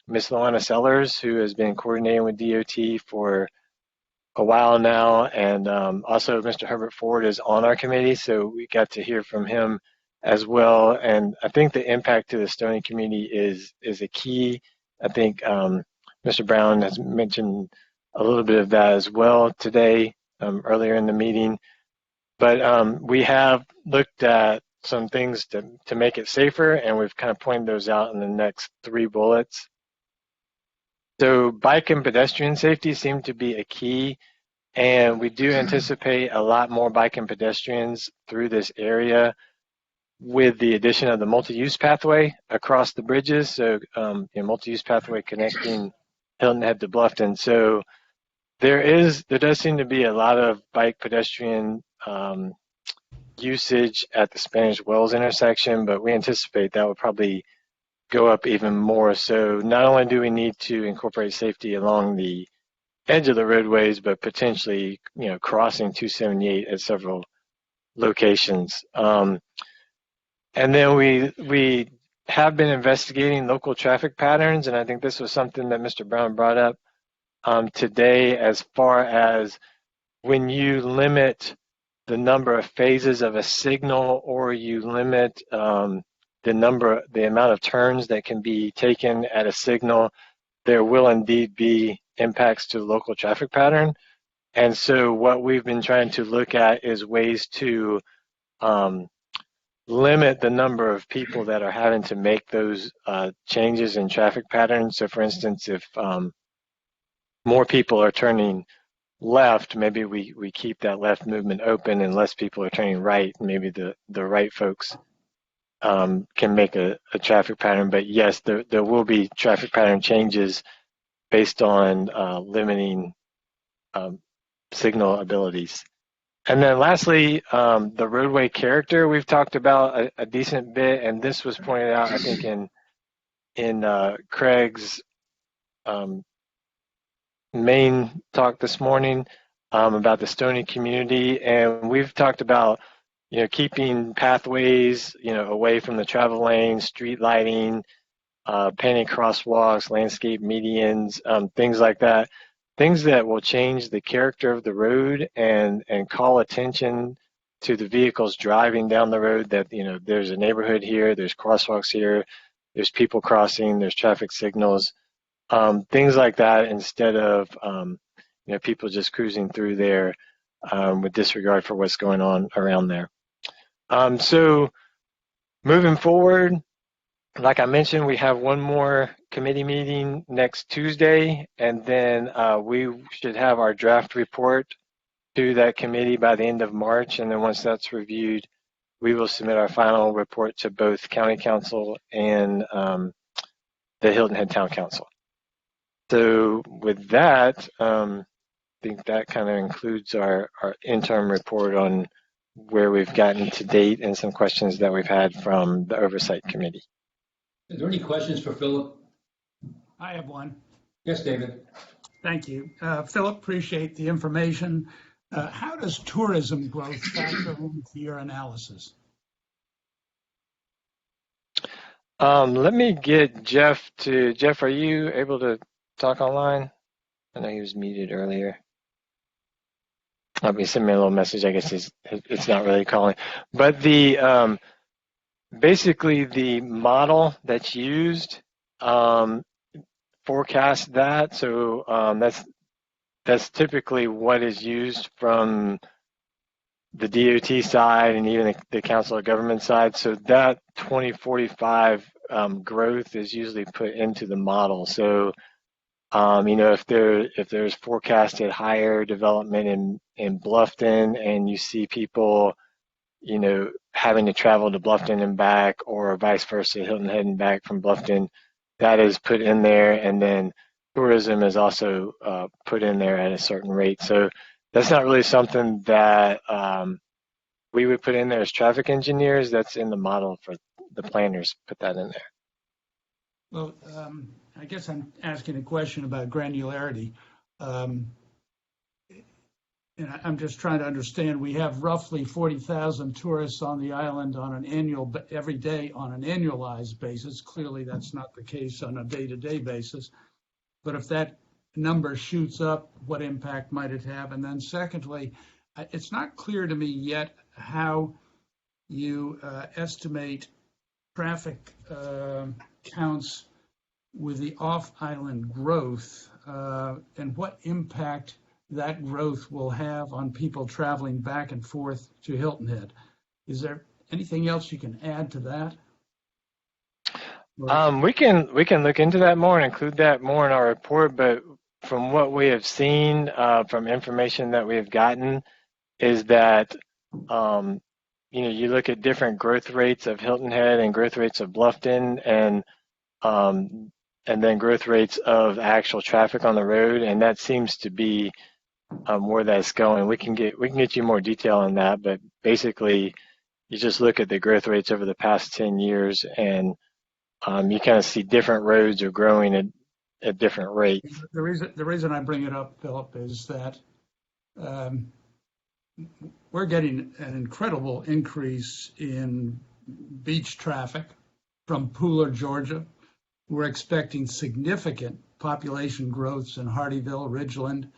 Ms. Luana Sellers, who has been coordinating with DOT for a while now, and also Mr. Herbert Ford is on our committee, so we got to hear from him as well. And I think the impact to the Stony community is a key. I think Mr. Brown has mentioned a little bit of that as well today. earlier in the meeting. But we have looked at some things to make it safer, and we've kind of pointed those out in the next 3 bullets. So bike and pedestrian safety seem to be a key, and we do anticipate a lot more bike and pedestrians through this area with the addition of the multi-use pathway across the bridges. So multi-use pathway connecting Hilton Head to Bluffton. So there does seem to be a lot of bike pedestrian usage at the Spanish Wells intersection, but we anticipate that will probably go up even more. So not only do we need to incorporate safety along the edge of the roadways, but potentially, crossing 278 at several locations. And then we have been investigating local traffic patterns, and I think this was something that Mr. Brown brought up today, as far as when you limit the number of phases of a signal, or you limit the amount of turns that can be taken at a signal, there will indeed be impacts to the local traffic pattern. And so what we've been trying to look at is ways to limit the number of people that are having to make those changes in traffic patterns. So for instance, if more people are turning left, maybe we keep that left movement open, and less people are turning right. Maybe the right folks can make a traffic pattern. But yes, there will be traffic pattern changes based on limiting signal abilities. And then lastly, the roadway character we've talked about a decent bit, and this was pointed out, I think, in Craig's main talk this morning about the Stony community. And we've talked about keeping pathways away from the travel lanes, street lighting, painted crosswalks, landscape medians, things like that. Things that will change the character of the road and call attention to the vehicles driving down the road, that there's a neighborhood here, there's crosswalks here, there's people crossing, there's traffic signals, things like that, instead of people just cruising through there with disregard for what's going on around there. So moving forward, like I mentioned, we have one more committee meeting next Tuesday, and then we should have our draft report to that committee by the end of March. And then once that's reviewed, we will submit our final report to both County Council and the Hilton Head Town Council. So with that, I think that kind of includes our interim report on where we've gotten to date and some questions that we've had from the Oversight Committee. Is there any questions for Philip? I have one. Yes, David. Thank you. Philip, appreciate the information. How does tourism growth factor into your analysis? Let me get Jeff, are you able to talk online? I know he was muted earlier. He sent me a little message. I guess it's not really calling. But basically the model that's used forecasts that. So that's typically what is used from the DOT side and even the Council of Government side. So that 2045 growth is usually put into the model. So if there's forecasted higher development in Bluffton, and you see people, having to travel to Bluffton and back, or vice versa, Hilton Head and back from Bluffton, that is put in there. And then tourism is also put in there at a certain rate. So that's not really something that we would put in there as traffic engineers. That's in the model for the planners, put that in there. Well, I guess I'm asking a question about granularity. And I'm just trying to understand, we have roughly 40,000 tourists on the island every day on an annualized basis. Clearly, that's not the case on a day-to-day basis. But if that number shoots up, what impact might it have? And then secondly, it's not clear to me yet how you estimate traffic counts with the off-island growth and what impact that growth will have on people traveling back and forth to Hilton Head. Is there anything else you can add to that? We can look into that more and include that more in our report, but from what we have seen, from information that we have gotten, is that you look at different growth rates of Hilton Head and growth rates of Bluffton, and then growth rates of actual traffic on the road, and that seems to be where that's going. We can get you more detail on that, but basically, you just look at the growth rates over the past 10 years, and you kind of see different roads are growing at different rates. The reason I bring it up, Philip, is that we're getting an incredible increase in beach traffic from Pooler, Georgia. We're expecting significant population growths in Hardyville, Ridgeland,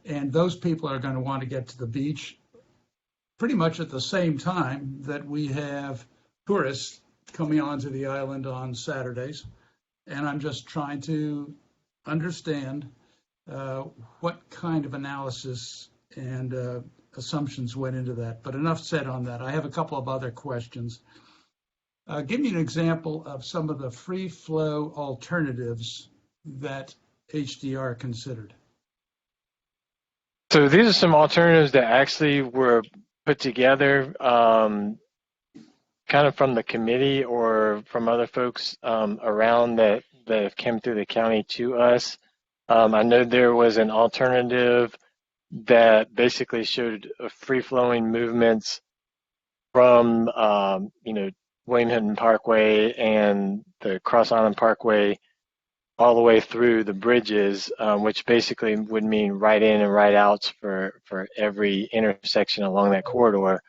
and those people are going to want to get to the beach pretty much at the same time that we have tourists coming onto the island on Saturdays. And I'm just trying to understand what kind of analysis and assumptions went into that. But enough said on that. I have a couple of other questions. Give me an example of some of the free flow alternatives that HDR considered. So these are some alternatives that actually were put together kind of from the committee or from other folks around that have came through the county to us. I know there was an alternative that basically showed free-flowing movements from William Hinton Parkway and the Cross Island Parkway all the way through the bridges, which basically would mean right in and right outs for every intersection along that corridor.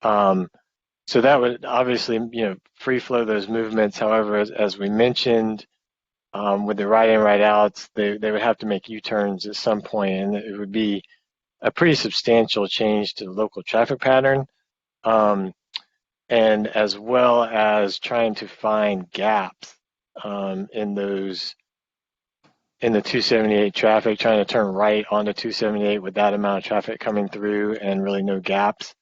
So that would obviously, free flow those movements. However, as we mentioned, with the right in, right outs, they would have to make U-turns at some point, and it would be a pretty substantial change to the local traffic pattern. And as well as trying to find gaps in the 278 traffic, trying to turn right onto 278 with that amount of traffic coming through and really no gaps.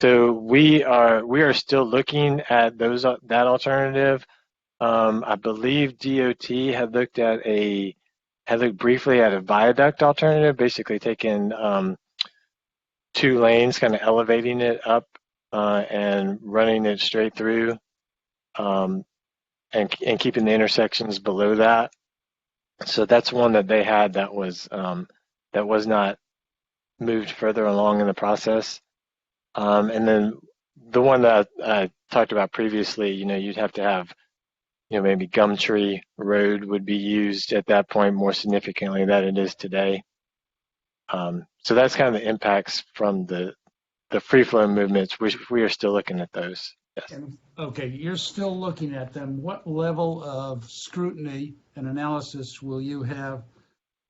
So we are still looking at that alternative. I believe DOT had looked briefly at a viaduct alternative, basically taking 2 lanes, kind of elevating it up and running it straight through, and keeping the intersections below that. So that's one that they had that was not moved further along in the process. And then the one that I talked about previously, you'd have to have, maybe Gumtree Road would be used at that point more significantly than it is today. So that's kind of the impacts from the free flow movements, which we are still looking at those. Yes. Okay, you're still looking at them. What level of scrutiny and analysis will you have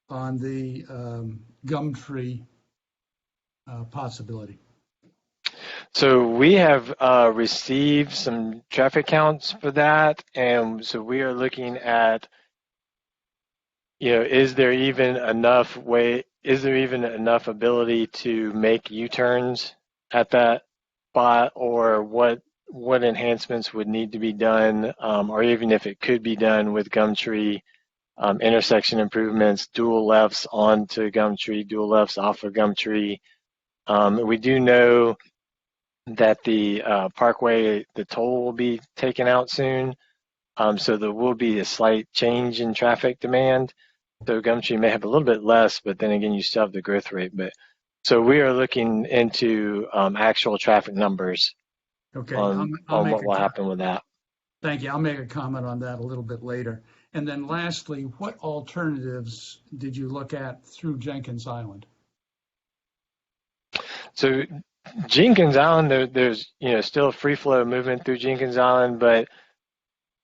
on the Gumtree possibility? So we have received some traffic counts for that, and so we are looking at, is there even enough ability to make U-turns at that spot, or what enhancements would need to be done, or even if it could be done with Gumtree, intersection improvements, dual lefts onto Gumtree, dual lefts off of Gumtree. We do know that the Parkway, the toll will be taken out soon, so there will be a slight change in traffic demand. So Gumtree may have a little bit less, but then again, you still have the growth rate. But so we are looking into actual traffic numbers. Okay, on what will happen with that. Thank you. I'll make a comment on that a little bit later. And then lastly, what alternatives did you look at through Jenkins Island? So Jenkins Island, there's still free flow movement through Jenkins Island, but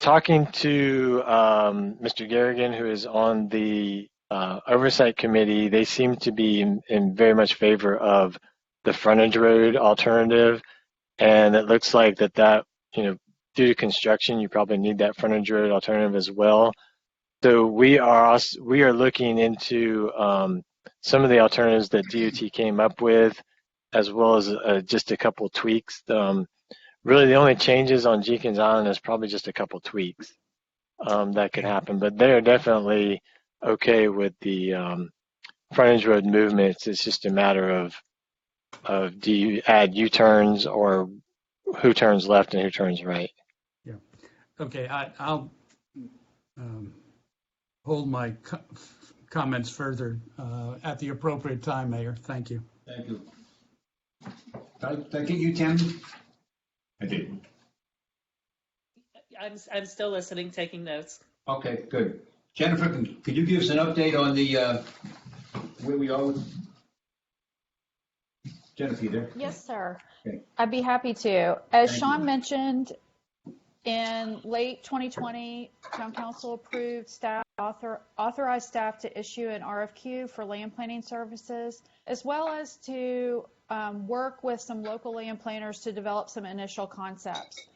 talking to Mr. Garrigan, who is on the oversight committee, they seem to be in very much favor of the frontage road alternative. And it looks like that due to construction, you probably need that frontage road alternative as well. So we are looking into some of the alternatives that DOT came up with, as well as just a couple tweaks. Really, the only changes on Jenkins Island is probably just a couple tweaks that could happen, but they're definitely okay with the frontage road movements. It's just a matter of do you add U-turns or who turns left and who turns right. Yeah. Okay, I'll hold my comments further at the appropriate time, Mayor. Thank you. Thank you. Did I get you, Tim? I did. I'm still listening, taking notes. Okay, good. Jennifer, could you give us an update on the where we are? Jennifer, you there? Yes, sir. Okay. I'd be happy to. As Thank Sean you. mentioned, in late 2020, Town Council approved authorized staff to issue an RFQ for land planning services, as well as to work with some local land planners to develop some initial concepts.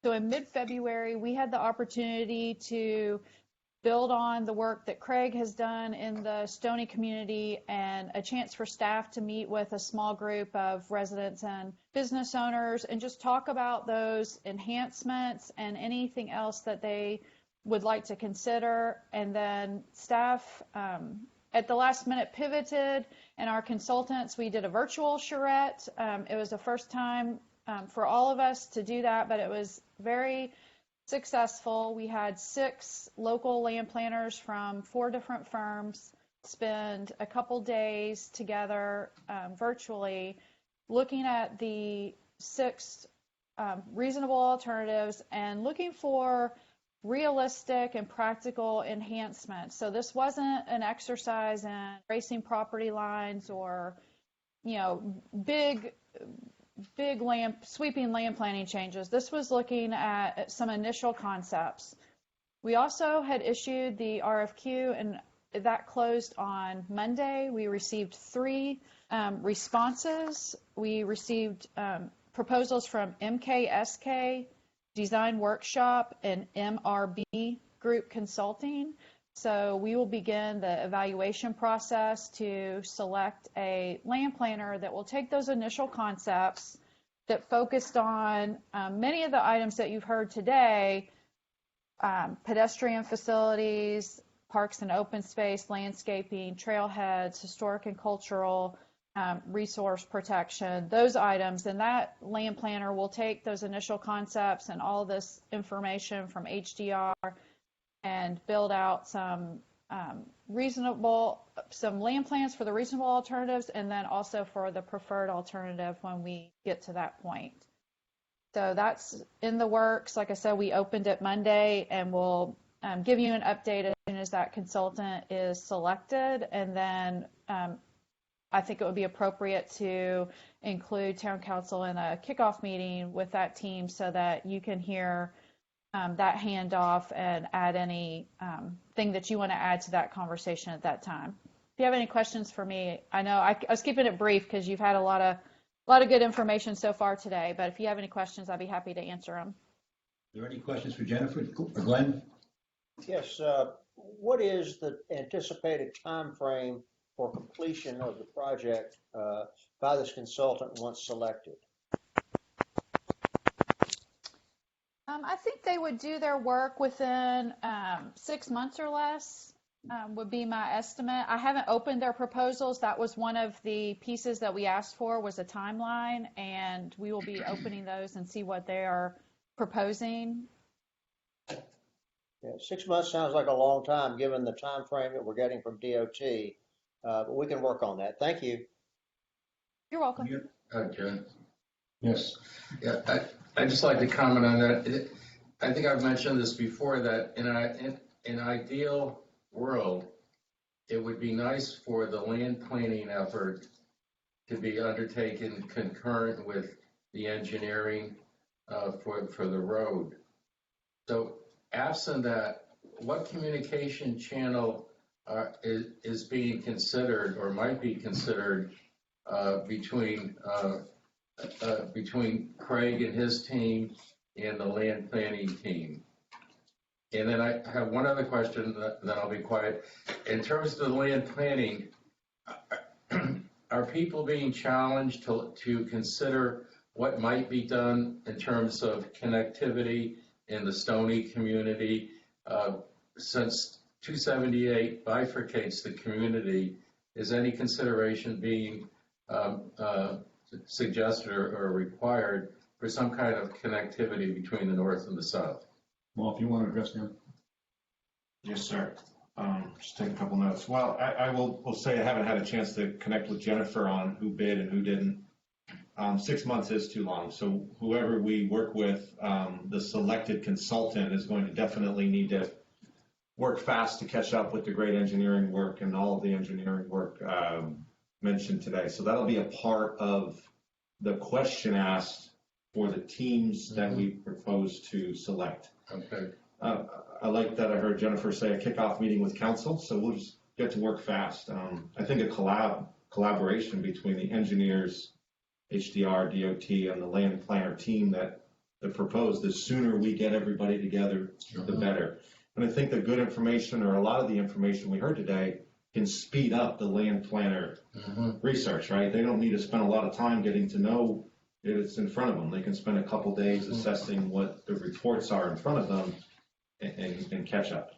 So in mid-February, we had the opportunity to build on the work that Craig has done in the Stony community and a chance for staff to meet with a small group of residents and business owners and just talk about those enhancements and anything else that they would like to consider. And then staff at the last minute pivoted, and our consultants, we did a virtual charrette. It was the first time for all of us to do that, but it was very successful. We had 6 local land planners from 4 different firms spend a couple days together virtually looking at the 6 reasonable alternatives and looking for realistic and practical enhancements. So this wasn't an exercise in racing property lines or, big sweeping land planning changes. This was looking at some initial concepts. We also had issued the RFQ, and that closed on Monday. We received 3 responses. We received proposals from MKSK, Design Workshop, and MRB Group Consulting. So we will begin the evaluation process to select a land planner that will take those initial concepts that focused on many of the items that you've heard today, pedestrian facilities, parks and open space, landscaping, trailheads, historic and cultural, resource protection, those items. And that land planner will take those initial concepts and all this information from HDR and build out some land plans for the reasonable alternatives, and then also for the preferred alternative when we get to that point. So that's in the works. Like I said, we opened it Monday, and we'll give you an update as soon as that consultant is selected. And then I think it would be appropriate to include Town Council in a kickoff meeting with that team so that you can hear that handoff and add any thing that you want to add to that conversation at that time. If you have any questions for me, I know I was keeping it brief because you've had a lot of good information so far today, but if you have any questions, I'd be happy to answer them. Are there any questions for Jennifer or Glenn? Yes. What is the anticipated time frame for completion of the project by this consultant once selected? I think they would do their work within 6 months or less, would be my estimate. I haven't opened their proposals. That was one of the pieces that we asked for, was a timeline, and we will be opening those and see what they are proposing. Yeah, 6 months sounds like a long time given the time frame that we're getting from DOT, but we can work on that. Thank you. You're welcome. Jen. Yes. Yeah, I'd just like to comment on that. I think I've mentioned this before, that in an ideal world, it would be nice for the land planning effort to be undertaken concurrent with the engineering for the road. So absent that, what communication channel is being considered or might be considered between Craig and his team and the land planning team? And then I have one other question, then I'll be quiet. In terms of the land planning, Are people being challenged to consider what might be done in terms of connectivity in the Stony community? Since 278 bifurcates the community, is any consideration being suggested or required for some kind of connectivity between the north and the south? Well, if you want to address them. Yes, sir. Just take a couple notes. Well, I will say I haven't had a chance to connect with Jennifer on who bid and who didn't. 6 months is too long. So whoever we work with, the selected consultant is going to definitely need to work fast to catch up with the great engineering work and all of the engineering work mentioned today. So that'll be a part of the question asked for the teams that we propose to select. Okay. I like that I heard Jennifer say a kickoff meeting with council, so we'll just get to work fast. I think a collaboration between the engineers, HDR, DOT, and the land planner team that proposed, the sooner we get everybody together, the better. And I think the good information, or a lot of the information we heard today, can speed up the land planner research, right? They don't need to spend a lot of time getting to know it's in front of them. They can spend a couple days assessing what the reports are in front of them and catch up.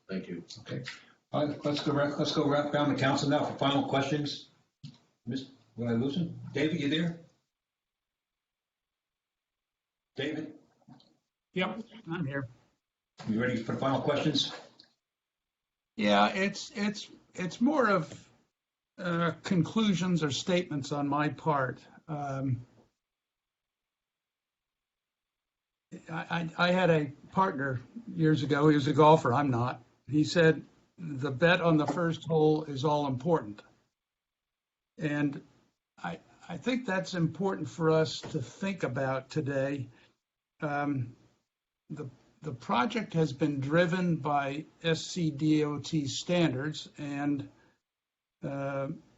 Thank you. Okay. All right, let's go around the council now for final questions. Will I lose him? David, you there? David, Yep, I'm here. you ready for the final questions? Yeah, it's more of conclusions or statements on my part. I had a partner years ago. He was a golfer. I'm not. He said the bet on the first hole is all important, and I think that's important for us to think about today. The project has been driven by SCDOT standards, and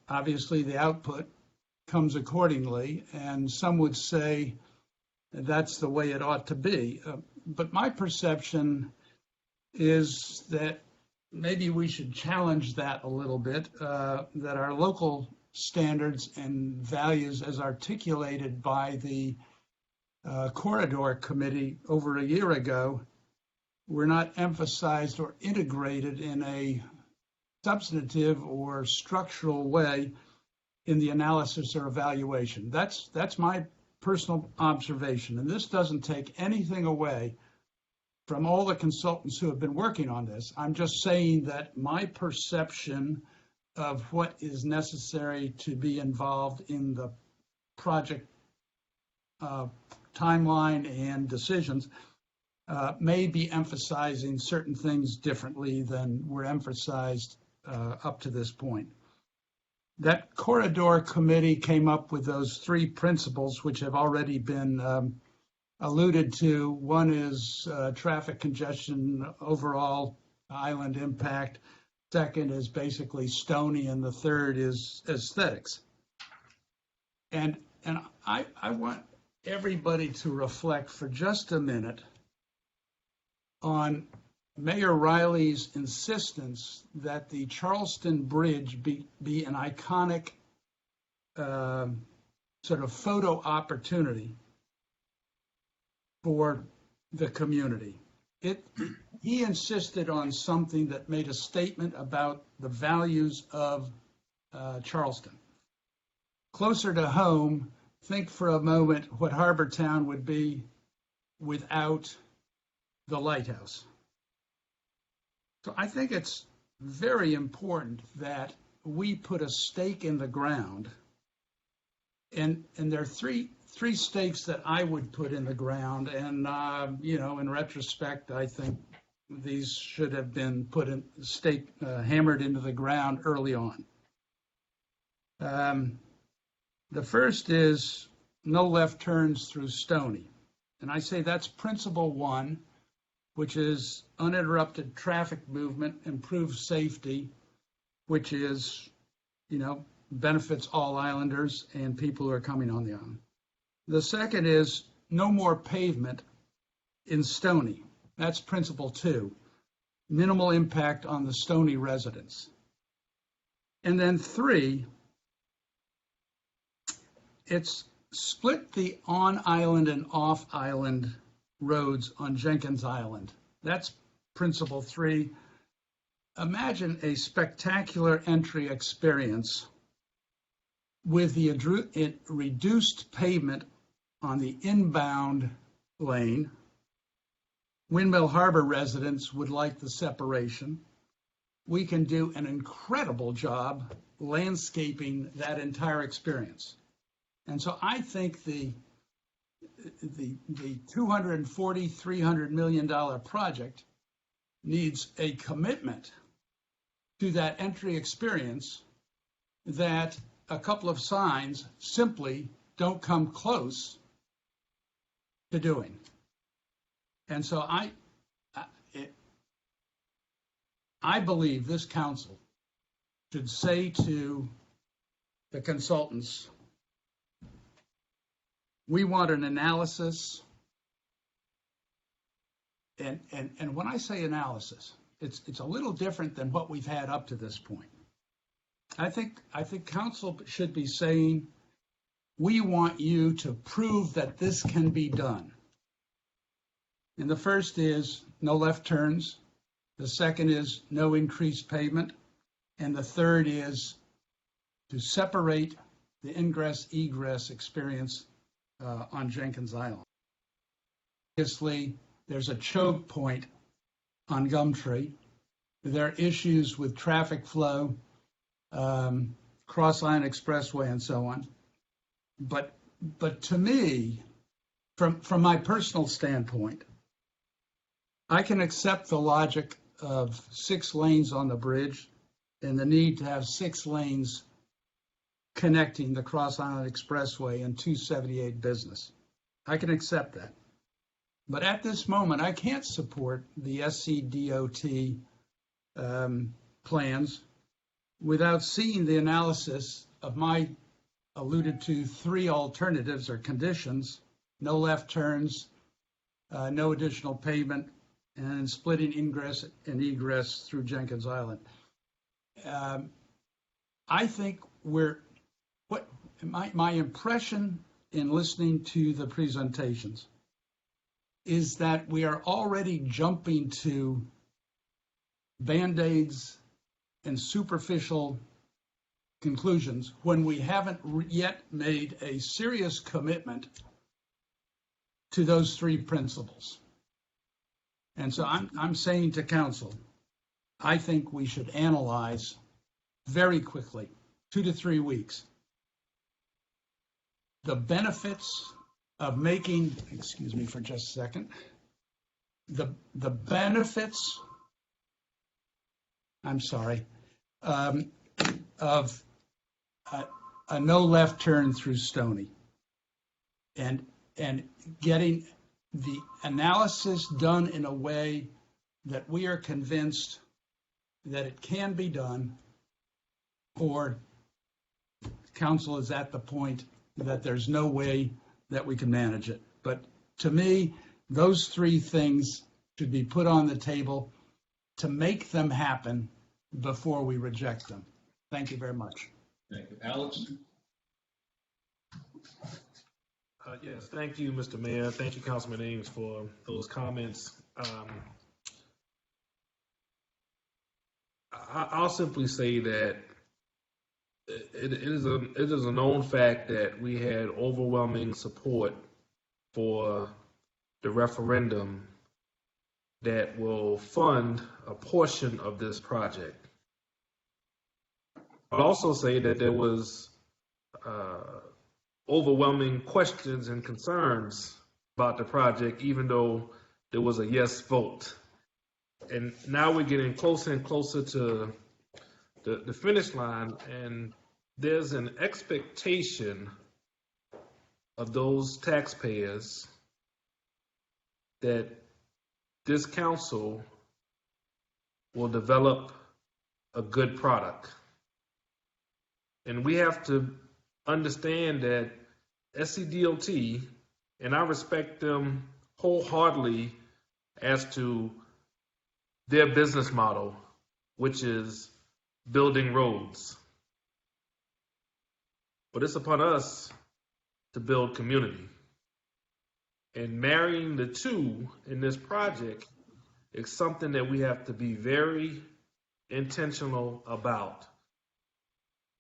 obviously the output comes accordingly, and some would say that's the way it ought to be. But my perception is that maybe we should challenge that a little bit, that our local standards and values as articulated by the Corridor Committee over a year ago were not emphasized or integrated in a substantive or structural way in the analysis or evaluation. That's my personal observation, and this doesn't take anything away from all the consultants who have been working on this. I'm just saying that my perception of what is necessary to be involved in the project timeline and decisions may be emphasizing certain things differently than were emphasized up to this point. That Corridor Committee came up with those three principles, which have already been alluded to. One is traffic congestion, overall island impact. Second is basically Stony, and the third is aesthetics. And I want everybody to reflect for just a minute on Mayor Riley's insistence that the Charleston Bridge be an iconic sort of photo opportunity for the community. He insisted on something that made a statement about the values of Charleston. Closer to home, think for a moment what Harbor Town would be without the lighthouse. So I think it's very important that we put a stake in the ground, and there are three stakes that I would put in the ground, and in retrospect, I think these should have been hammered into the ground early on. The first is no left turns through Stony, and I say that's principle one, which is uninterrupted traffic movement, improved safety, which is, benefits all islanders and people who are coming on the island. The second is no more pavement in Stony. That's principle two, minimal impact on the Stony residents. And then 3, it's split the on-island and off-island roads on Jenkins Island. That's principle 3. Imagine a spectacular entry experience with the reduced pavement on the inbound lane. Windmill Harbor residents would like the separation. We can do an incredible job landscaping that entire experience. And so I think the $240, $300 million project needs a commitment to that entry experience that a couple of signs simply don't come close to doing. And so I believe this council should say to the consultants, we want an analysis. And when I say analysis, it's a little different than what we've had up to this point. I think council should be saying, we want you to prove that this can be done. And the first is no left turns. The second is no increased pavement. And the third is to separate the ingress-egress experience on Jenkins Island. Obviously, there's a choke point on Gumtree. There are issues with traffic flow, Cross-Line Expressway, and so on. But to me, from my personal standpoint, I can accept the logic of 6 lanes on the bridge and the need to have 6 lanes connecting the Cross-Island Expressway and 278 business. I can accept that. But at this moment, I can't support the SCDOT plans without seeing the analysis of my alluded to 3 alternatives or conditions: no left turns, no additional pavement, and splitting ingress and egress through Jenkins Island. I think my impression in listening to the presentations is that we are already jumping to Band-Aids and superficial conclusions when we haven't yet made a serious commitment to those 3 principles. And so I'm saying to council, I think we should analyze very quickly, 2 to 3 weeks, the benefits of making, excuse me for just a second, the benefits, I'm sorry, of a no left turn through Stony, and getting the analysis done in a way that we are convinced that it can be done, or council is at the point that there's no way that we can manage it. But to me, those 3 things should be put on the table to make them happen before we reject them. Thank you very much. Thank you. Alex? Yes, thank you, Mr. Mayor. Thank you, Councilman Ames, for those comments. I'll simply say that it is a known fact that we had overwhelming support for the referendum that will fund a portion of this project. I'll also say that there was overwhelming questions and concerns about the project, even though there was a yes vote. And now we're getting closer and closer to the finish line, and there's an expectation of those taxpayers that this council will develop a good product. And we have to understand that SCDOT, and I respect them wholeheartedly as to their business model, which is building roads. but it's upon us to build community. And marrying the two in this project is something that we have to be very intentional about.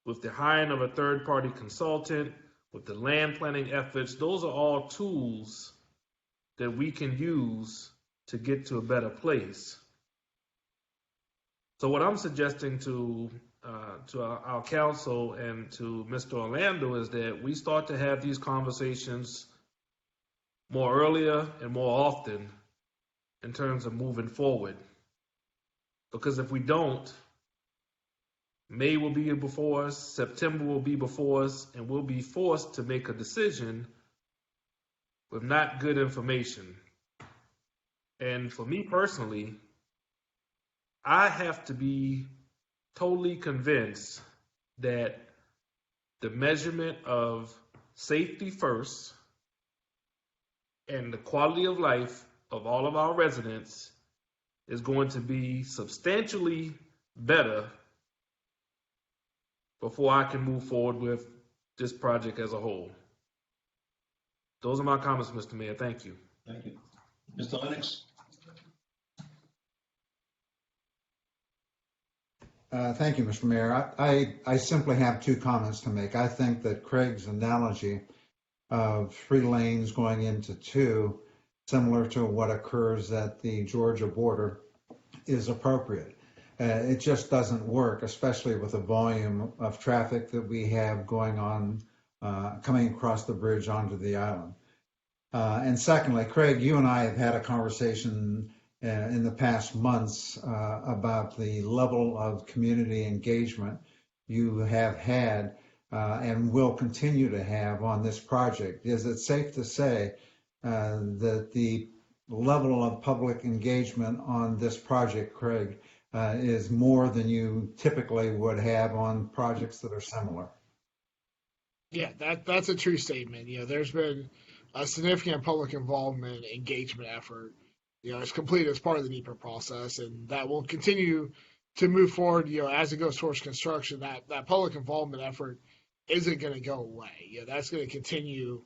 With the hiring of a third-party consultant, with the land planning efforts, those are all tools that we can use to get to a better place. So what I'm suggesting to our council and to Mr. Orlando is that we start to have these conversations more earlier and more often in terms of moving forward. Because if we don't, May will be before us, September will be before us, and we'll be forced to make a decision with not good information. And for me personally, I have to be totally convinced that the measurement of safety first and the quality of life of all of our residents is going to be substantially better before I can move forward with this project as a whole. Those are my comments, Mr. Mayor. Thank you. Thank you. Mr. Lennox? Thank you, Mr. Mayor. I simply have two comments to make. I think that Craig's analogy of 3 lanes going into 2, similar to what occurs at the Georgia border, is appropriate. It just doesn't work, especially with the volume of traffic that we have going on, coming across the bridge onto the island. And secondly, Craig, you and I have had a conversation in the past months about the level of community engagement you have had and will continue to have on this project. Is it safe to say that the level of public engagement on this project, Craig, is more than you typically would have on projects that are similar? Yeah, that's a true statement. There's been a significant public involvement engagement effort. It's completed as part of the NEPA process, and that will continue to move forward. As it goes towards construction, that public involvement effort isn't going to go away. That's going to continue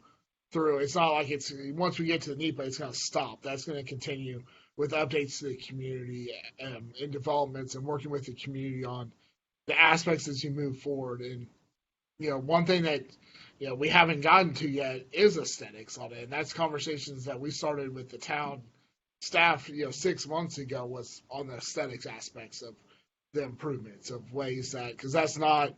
through. It's not like it's once we get to the NEPA, it's going to stop. That's going to continue with updates to the community and developments and working with the community on the aspects as you move forward. And one thing that we haven't gotten to yet is aesthetics on it, and that's conversations that we started with the town staff 6 months ago, was on the aesthetics aspects of the improvements, of ways that, because that's not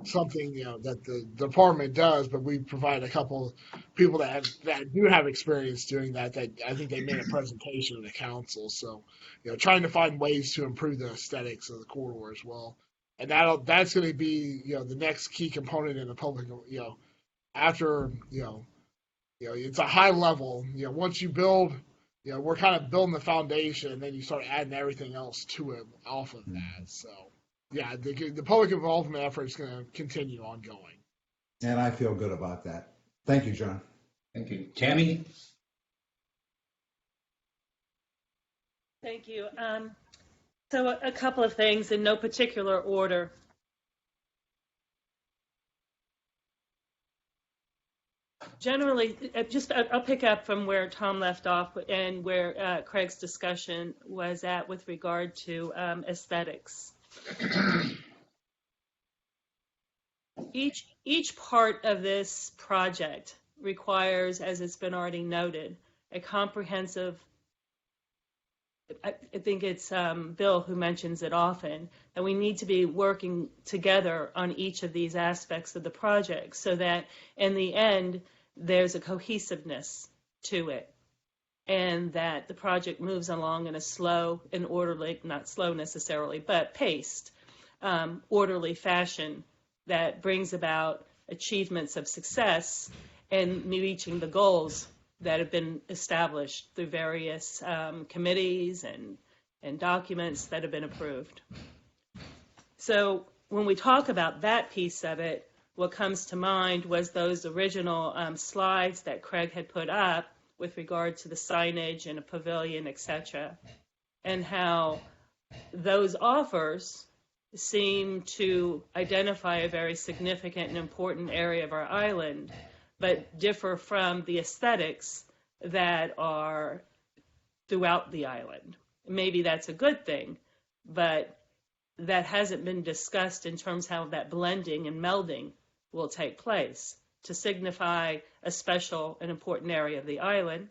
something that the department does, but we provide a couple people that do have experience doing that I think they made a presentation to the council. So trying to find ways to improve the aesthetics of the corridor as well, and that's going to be the next key component in the public after it's a high level. Once you build, we're kind of building the foundation, and then you start adding everything else to it off of that. So yeah, the public involvement effort is going to continue ongoing. And I feel good about that. Thank you, John. Thank you. Tammy? Thank you. So a couple of things in no particular order. Generally, I'll pick up from where Tom left off and where Craig's discussion was at with regard to aesthetics. Each part of this project requires, as it's been already noted, a comprehensive, I think it's Bill who mentions it often, that we need to be working together on each of these aspects of the project so that in the end there's a cohesiveness to it, and that the project moves along in a slow and orderly, not slow necessarily, but paced, orderly fashion that brings about achievements of success and reaching the goals that have been established through various committees and documents that have been approved. So when we talk about that piece of it, what comes to mind was those original slides that Craig had put up with regard to the signage and a pavilion, etc., and how those offers seem to identify a very significant and important area of our island, but differ from the aesthetics that are throughout the island. Maybe that's a good thing, but that hasn't been discussed in terms of how that blending and melding will take place to signify a special and important area of the island,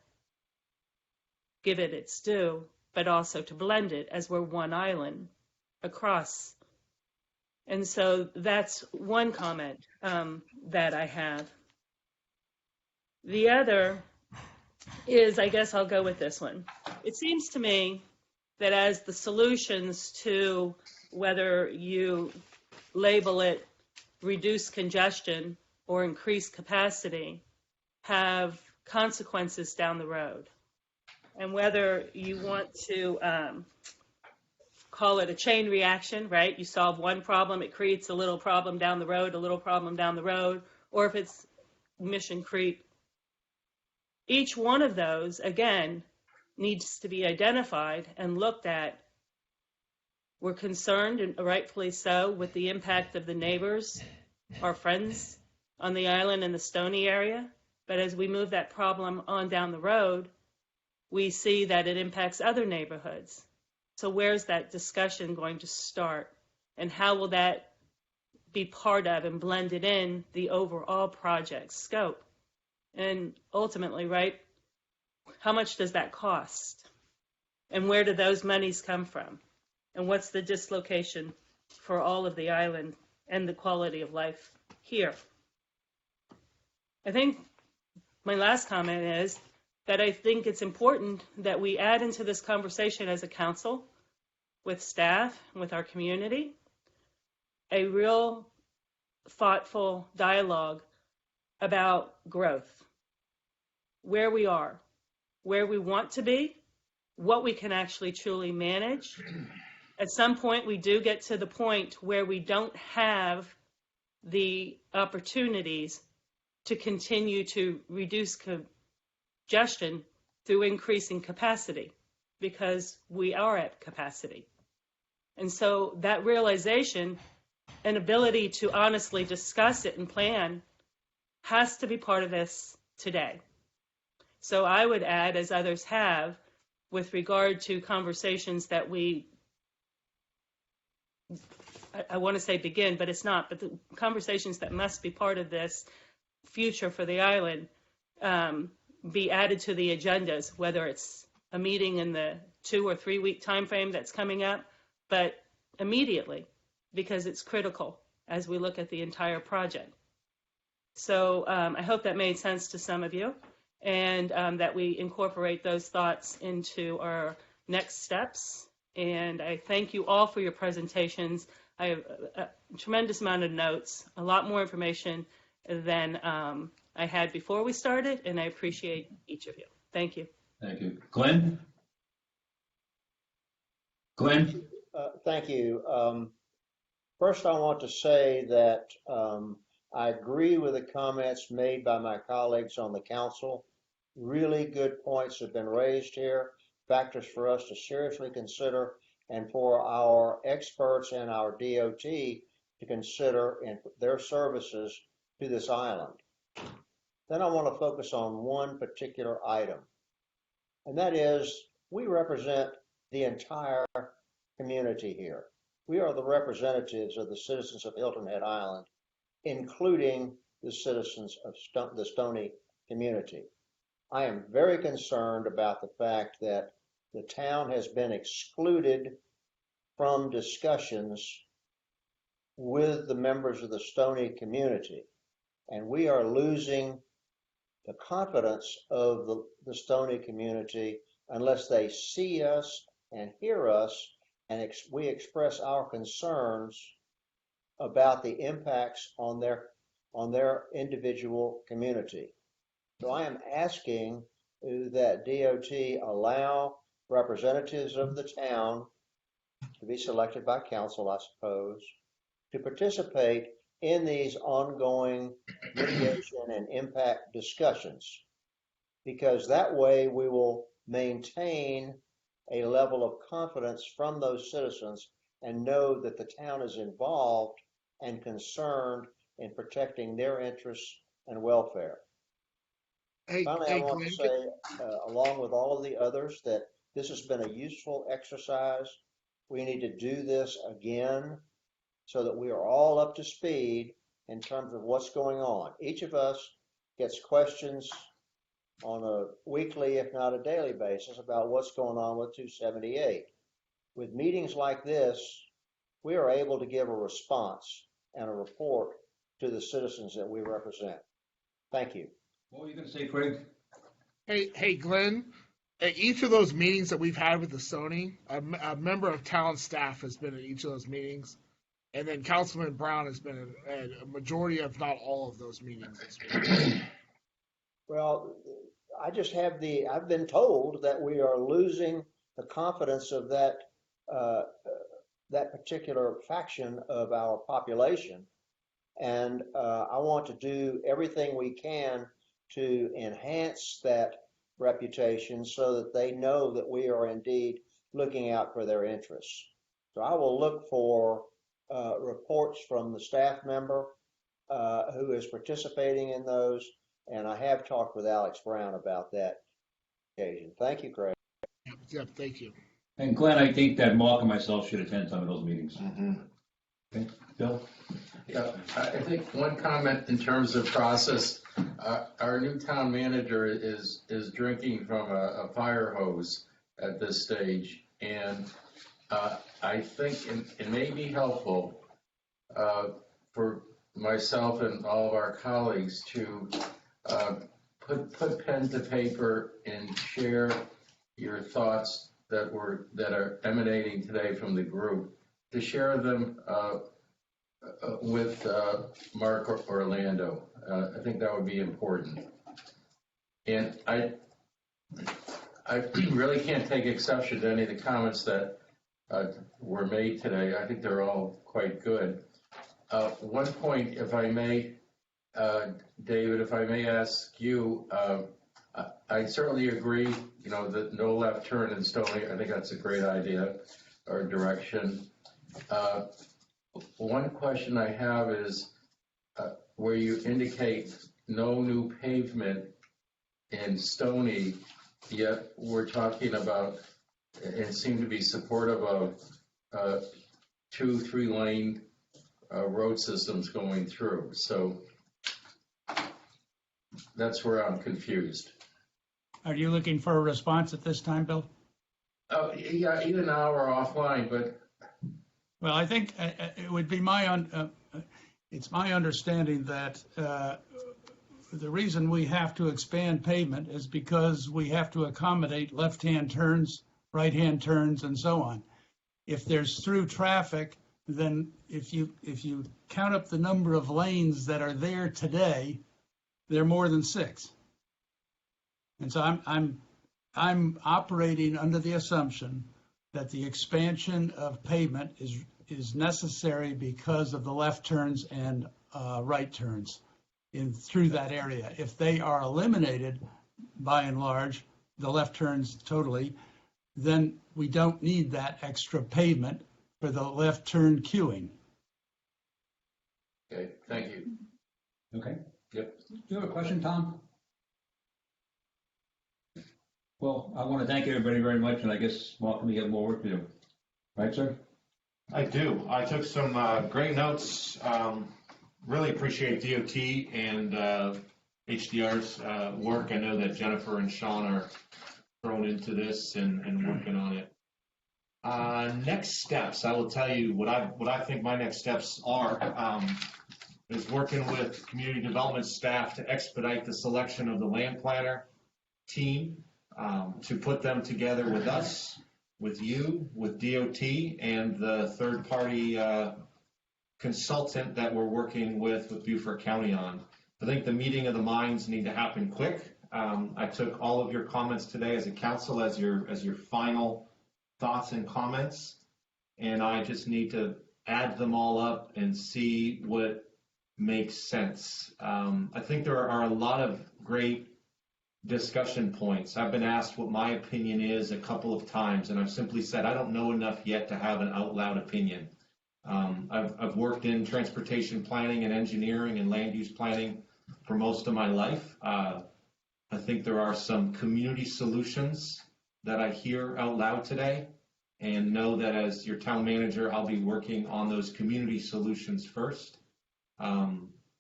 give it its due, but also to blend it as we're one island across. And so that's one comment that I have. The other is, I guess I'll go with this one. It seems to me that as the solutions to whether you label it reduce congestion or increase capacity have consequences down the road. And whether you want to call it a chain reaction, right? You solve one problem, it creates a little problem down the road, a little problem down the road, or if it's mission creep. Each one of those, again, needs to be identified and looked at. We're concerned, and rightfully so, with the impact of the neighbors, our friends on the island and the Stony area. But as we move that problem on down the road, we see that it impacts other neighborhoods. So where's that discussion going to start? And how will that be part of and blended in the overall project scope? And ultimately, right, how much does that cost? And where do those monies come from? And what's the dislocation for all of the island and the quality of life here? I think my last comment is that I think it's important that we add into this conversation as a council, with staff, with our community, a real thoughtful dialogue about growth, where we are, where we want to be, what we can actually truly manage. At some point, we do get to the point where we don't have the opportunities to continue to reduce congestion through increasing capacity, because we are at capacity. And so that realization and ability to honestly discuss it and plan has to be part of this today. So I would add, as others have, with regard to conversations that I want to say begin, but it's not, but the conversations that must be part of this future for the island, be added to the agendas, whether it's a meeting in the 2 or 3 week time frame that's coming up, but immediately, because it's critical as we look at the entire project. So I hope that made sense to some of you, and that we incorporate those thoughts into our next steps. And I thank you all for your presentations. I have a tremendous amount of notes, a lot more information than I had before we started, and I appreciate each of you. Thank you. Thank you. Glenn? Glenn? Thank you. First, I want to say that I agree with the comments made by my colleagues on the council. Really good points have been raised here, factors for us to seriously consider, and for our experts and our DOT to consider in their services to this island. Then I want to focus on one particular item, and that is we represent the entire community here. We are the representatives of the citizens of Hilton Head Island, including the citizens of the Stony community. I am very concerned about the fact that the town has been excluded from discussions with the members of the Stony community, and we are losing the confidence of the Stony community unless they see us and hear us, and we express our concerns about the impacts on their individual community. So I am asking that DOT allow representatives of the town, to be selected by council, I suppose, to participate in these ongoing mitigation and impact discussions, because that way we will maintain a level of confidence from those citizens and know that the town is involved and concerned in protecting their interests and welfare. Hey, Finally, I hey, want to Glenn, say, along with all of the others, that this has been a useful exercise. We need to do this again so that we are all up to speed in terms of what's going on. Each of us gets questions on a weekly, if not a daily basis, about what's going on with 278. With meetings like this, we are able to give a response and a report to the citizens that we represent. Thank you. What were you going to say, Craig? hey, Glenn. At each of those meetings that we've had with the Sony, a member of town staff has been at each of those meetings, and then Councilman Brown has been at a majority, if not all, of those meetings this week. Well, I've been told that we are losing the confidence of that particular faction of our population. And I want to do everything we can to enhance that reputation so that they know that we are indeed looking out for their interests. So I will look for reports from the staff member who is participating in those, and I have talked with Alex Brown about that occasion. Thank you, Craig. Yep, thank you. And Glenn, I think that Mark and myself should attend some of those meetings. Okay, Bill? Yeah, I think one comment in terms of process, our new town manager is drinking from a fire hose at this stage. And I think it may be helpful for myself and all of our colleagues to put pen to paper and share your thoughts that are emanating today from the group, to share them with Mark or Orlando. I think that would be important. And I really can't take exception to any of the comments that were made today. I think they're all quite good. One point, if I may, David, if I may ask you, I certainly agree, that no left turn in Stony. I think that's a great idea or direction. One question I have is where you indicate no new pavement in Stony, yet we're talking about and seem to be supportive of 2-3 lane road systems going through. So that's where I'm confused. Are you looking for a response at this time, Bill? Oh, yeah, either now or offline, but. Well, I think it would be it's my understanding that the reason we have to expand pavement is because we have to accommodate left-hand turns, right-hand turns, and so on. If there's through traffic, then if you count up the number of lanes that are there today, they're more than 6. And so I'm operating under the assumption that the expansion of pavement is necessary because of the left turns and right turns through that area. If they are eliminated, by and large, the left turns totally, then we don't need that extra pavement for the left turn queuing. Okay, thank you. Okay. Yep. Do you have a question, Tom? Well, I want to thank everybody very much, and I guess, Mark, we have more work to do. Right, sir? I do. I took some great notes. Really appreciate DOT and HDR's work. I know that Jennifer and Sean are thrown into this and working on it. Next steps, I will tell you what I think my next steps are. Is working with community development staff to expedite the selection of the land planner team, to put them together with us, with you, with DOT, and the third-party consultant that we're working with Beaufort County on. I think the meeting of the minds need to happen quick. I took all of your comments today as a council as your final thoughts and comments, and I just need to add them all up and see what makes sense. I think there are a lot of great discussion points. I've been asked what my opinion is a couple of times, and I've simply said I don't know enough yet to have an out loud opinion. I've worked in transportation planning and engineering and land use planning for most of my life. I think there are some community solutions that I hear out loud today, and know that as your town manager, I'll be working on those community solutions first,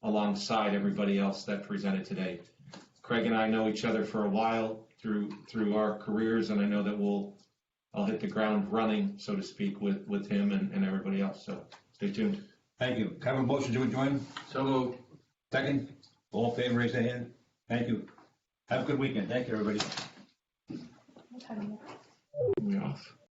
alongside everybody else that presented today. Craig and I know each other for a while through our careers, and I know that I'll hit the ground running, so to speak, with him and everybody else. So stay tuned. Thank you. Have a motion to adjourn? So moved. Second? All in favor, raise their hand. Thank you. Have a good weekend. Thank you, everybody. We off.